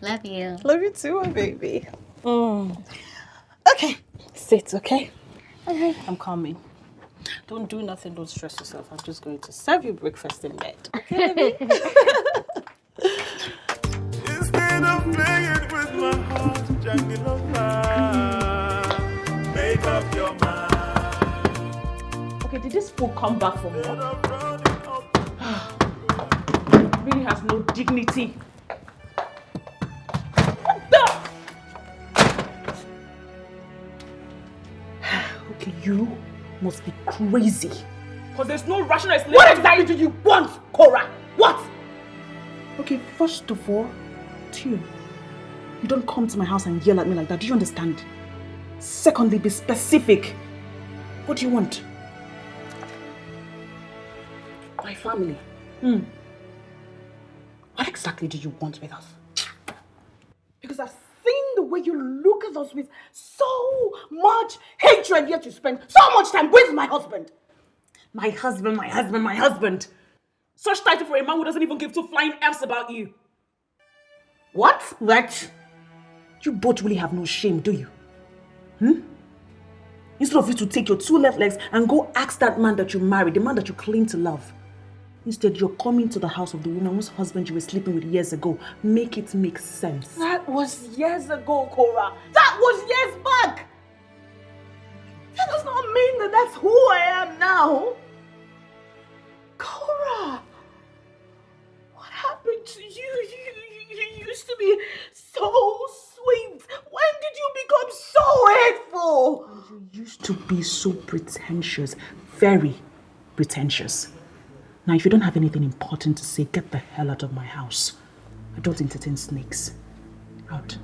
Love you. Love you too, my baby. Okay, sit, okay? Okay. I'm coming. Don't do nothing, don't stress yourself. I'm just going to serve you breakfast in bed. Okay, baby? Instead of playing with my heart, jungle of love, make up your mind. Okay, did this fool come back for more? Really has no dignity. What the? Okay, you must be crazy. Because there's no rational explanation. What exactly do you want, Cora? What? Okay, first of all, Tune, you don't come to my house and yell at me like that. Do you understand? Secondly, be specific. What do you want? My family. What exactly do you want with us? Because I've seen the way you look at us with so much hatred, yet you spend so much time with my husband. My husband, my husband, my husband. Such title for a man who doesn't even give two flying F's about you. What? What? You both really have no shame, do you? Instead of you to take your two left legs and go ask that man that you married, the man that you claim to love. Instead, you're coming to the house of the woman whose husband you were sleeping with years ago. Make it make sense. That was years ago, Cora. That was years back. That does not mean that that's who I am now. Cora, what happened to you? You used to be so sweet. When did you become so hateful? You used to be so pretentious. Very pretentious. Now, if you don't have anything important to say, get the hell out of my house. I don't entertain snakes. Out.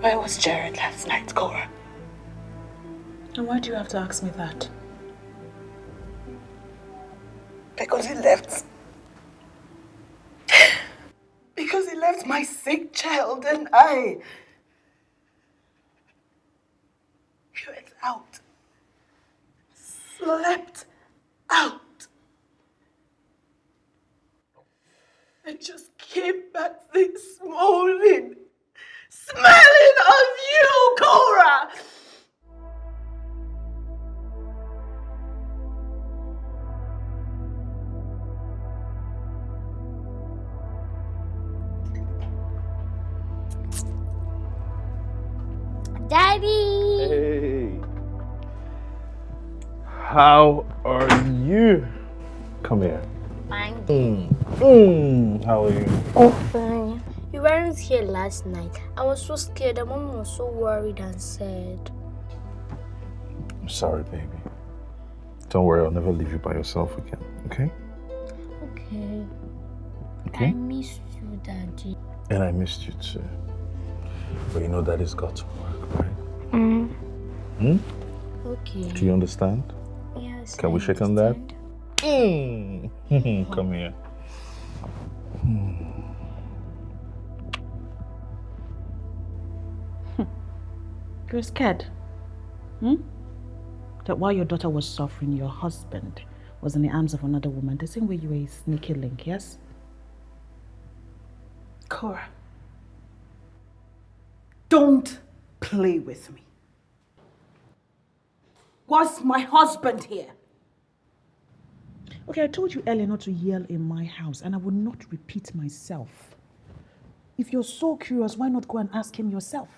Where was Jared last night, Cora? And why do you have to ask me that? Because he left. Because he left my sick child and I. He went out. Slept out. And just came back this morning. Smelling of you, Cora! Daddy! Hey. How are you? Come here. Fine. How are you? Oh, fine. You weren't here last night. I was so scared. And Mom was so worried and sad. I'm sorry, baby. Don't worry, I'll never leave you by yourself again, okay? Okay. Okay? I missed you, Daddy. And I missed you too. But you know Daddy's got to work, right? Okay. Do you understand? Yes. Can we shake on that? Come here. You're scared? That while your daughter was suffering, your husband was in the arms of another woman, the same way you were a sneaky link, yes? Cora, don't play with me. Was my husband here? Okay, I told you earlier not to yell in my house, and I will not repeat myself. If you're so curious, why not go and ask him yourself?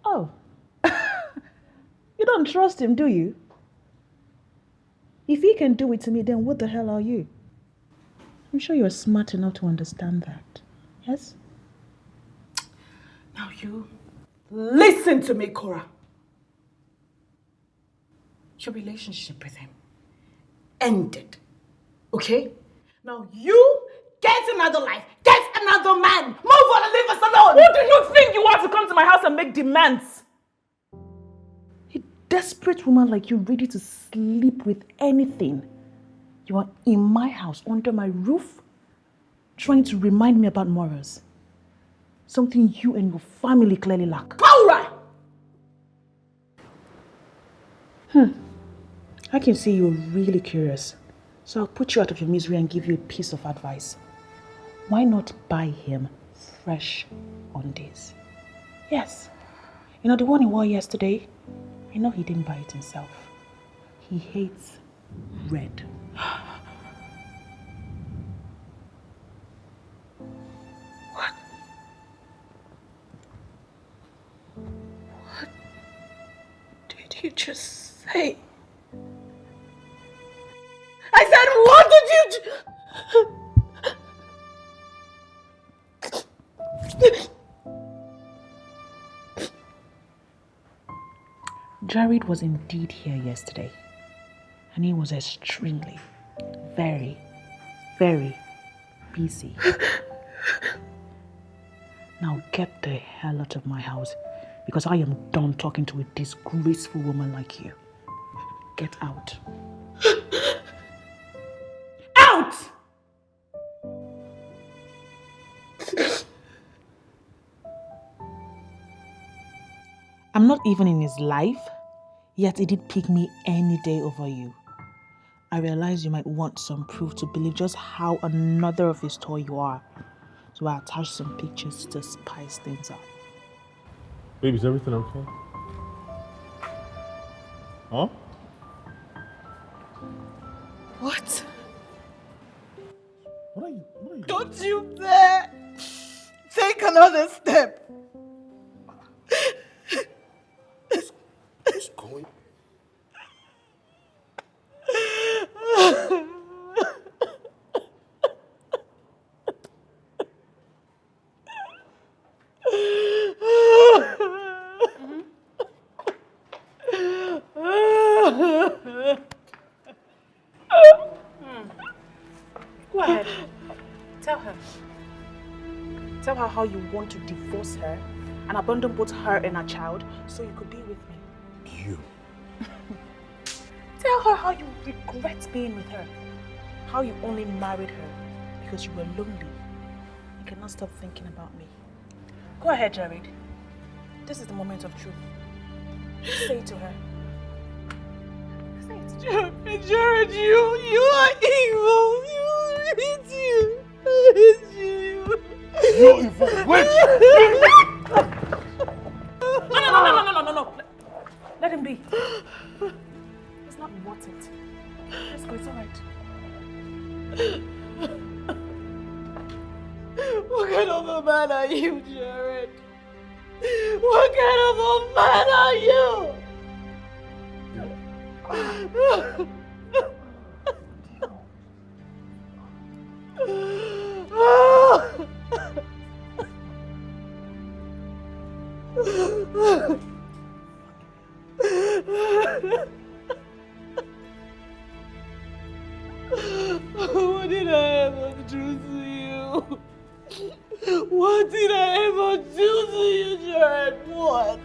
Oh. You don't trust him, do you? If he can do it to me, then what the hell are you? I'm sure you're smart enough to understand that. Yes? Now you listen to me, Cora. Your relationship with him ended, okay? Now you get another life, get another man, move on and leave us alone! Who do you think you are to come to my house and make demands? A desperate woman like you, ready to sleep with anything. You are in my house, under my roof, trying to remind me about morals. Something you and your family clearly lack. Cora! I can see you're really curious. So I'll put you out of your misery and give you a piece of advice. Why not buy him fresh undies? Yes. You know the one he wore yesterday? I know he didn't buy it himself. He hates red. What? What did you just say? I said, what did you Jared was indeed here yesterday. And he was extremely, very, very busy. Now get the hell out of my house, because I am done talking to a disgraceful woman like you. Get out. Out! I'm not even in his life, yet it did pick me any day over you. I realize you might want some proof to believe just how another of his toy you are. So I attached some pictures to spice things up. Baby, is everything okay? Huh? What? What are you? Don't you dare take another step. What's going on? Go ahead. Tell her. Tell her how you want to divorce her and abandon both her and her child so you could be with me. You. Tell her how you regret being with her. How you only married her because you were lonely. You cannot stop thinking about me. Go ahead, Jared. This is the moment of truth. Say it to her. Say it to her. Jared, you are evil. It's you. It's you. You evil witch! No. Let him be. It's not worth it. Let's go, it's alright. What kind of a man are you, Jared? What kind of a man are you? What did I ever do to you? What did I ever do to you, Jared? What?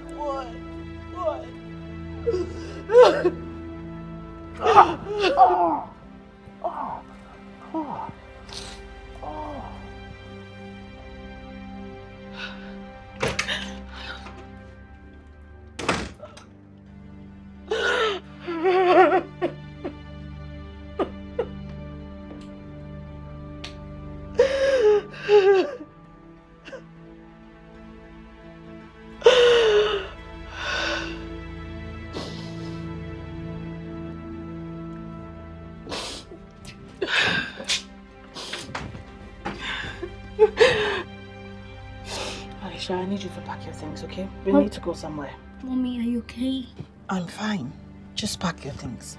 Alicia, I need you to pack your things, okay? We need to go somewhere. Mommy, are you okay? I'm fine. Just pack your things.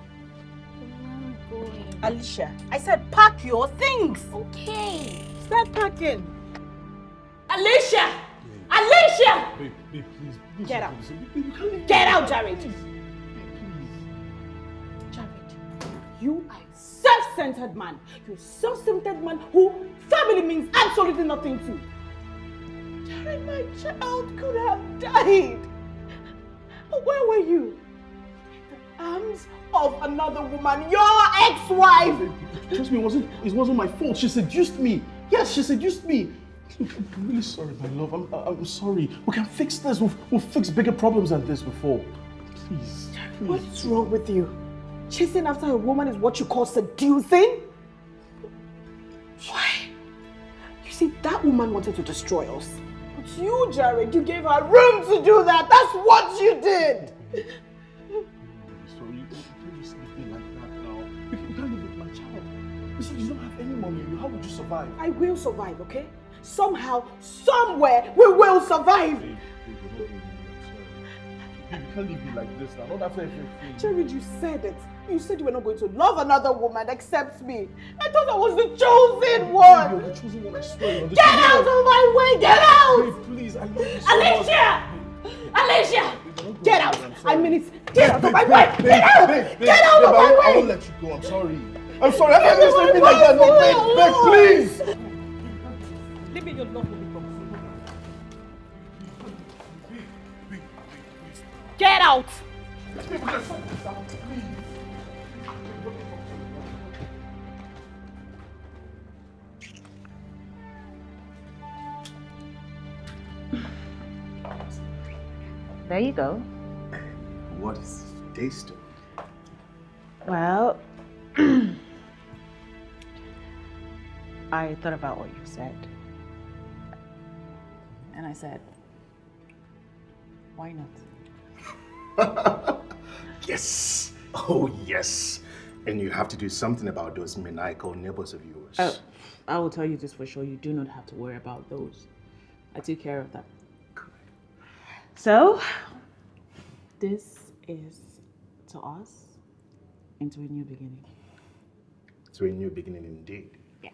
Where are we going? Alicia, I said pack your things. Okay. Start packing. Alicia! Alicia! Babe, please. Get out. Babe, you can't leave Get me. out, Jared. Please. Jared, you are a self-centered man. You're a self-centered man who family means absolutely nothing to. Jared, my child could have died. But where were you? In the arms of another woman, your ex-wife. Trust me, it wasn't my fault. She seduced me. Yes, she seduced me. Look, I'm really sorry, my love. I'm sorry. We can fix this. We'll fix bigger problems than this before. Please. What's wrong with you? Chasing after a woman is what you call seducing? Why? You see, that woman wanted to destroy us. But you, Jared, you gave her room to do that. That's what you did. Sorry, you can't just leave me like that now. You can't live with my child. You see, you don't have any money. How would you survive? I will survive, okay? Somehow, somewhere, we will survive. Babe, you're not doing it. I'm sorry. Babe, you can't leave me like this now. Not after everything. Jared, you said it. You said you were not going to love another woman except me. I thought I was the chosen one. You're the chosen one, I swear. You're the Get chosen out one. of my way! Get out! Babe, please, I love you so Alicia! much. Alicia! Get out! I'm sorry. I mean it. Get out of my way! Babe, Get out! babe, Get out of my I way! won't let you go. I'm sorry. I'm sorry. I can't just leave me like that. No, babe, please. Leave me alone. Get out! There you go. What is today's story? Well, I thought about what you said. And I said, why not? Yes. Oh, yes. And you have to do something about those maniacal neighbors of yours. Oh, I will tell you this for sure. You do not have to worry about those. I took care of them. So, this is to us into a new beginning. So a new beginning indeed. Yeah.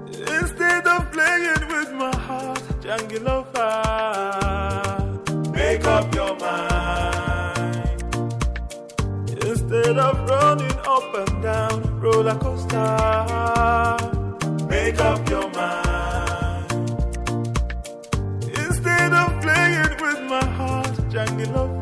Instead of playing with my heart, jungle of fire, make up your mind. Instead Instead of running up and down roller coaster, make up your mind. Instead of playing with my heart, jungle love.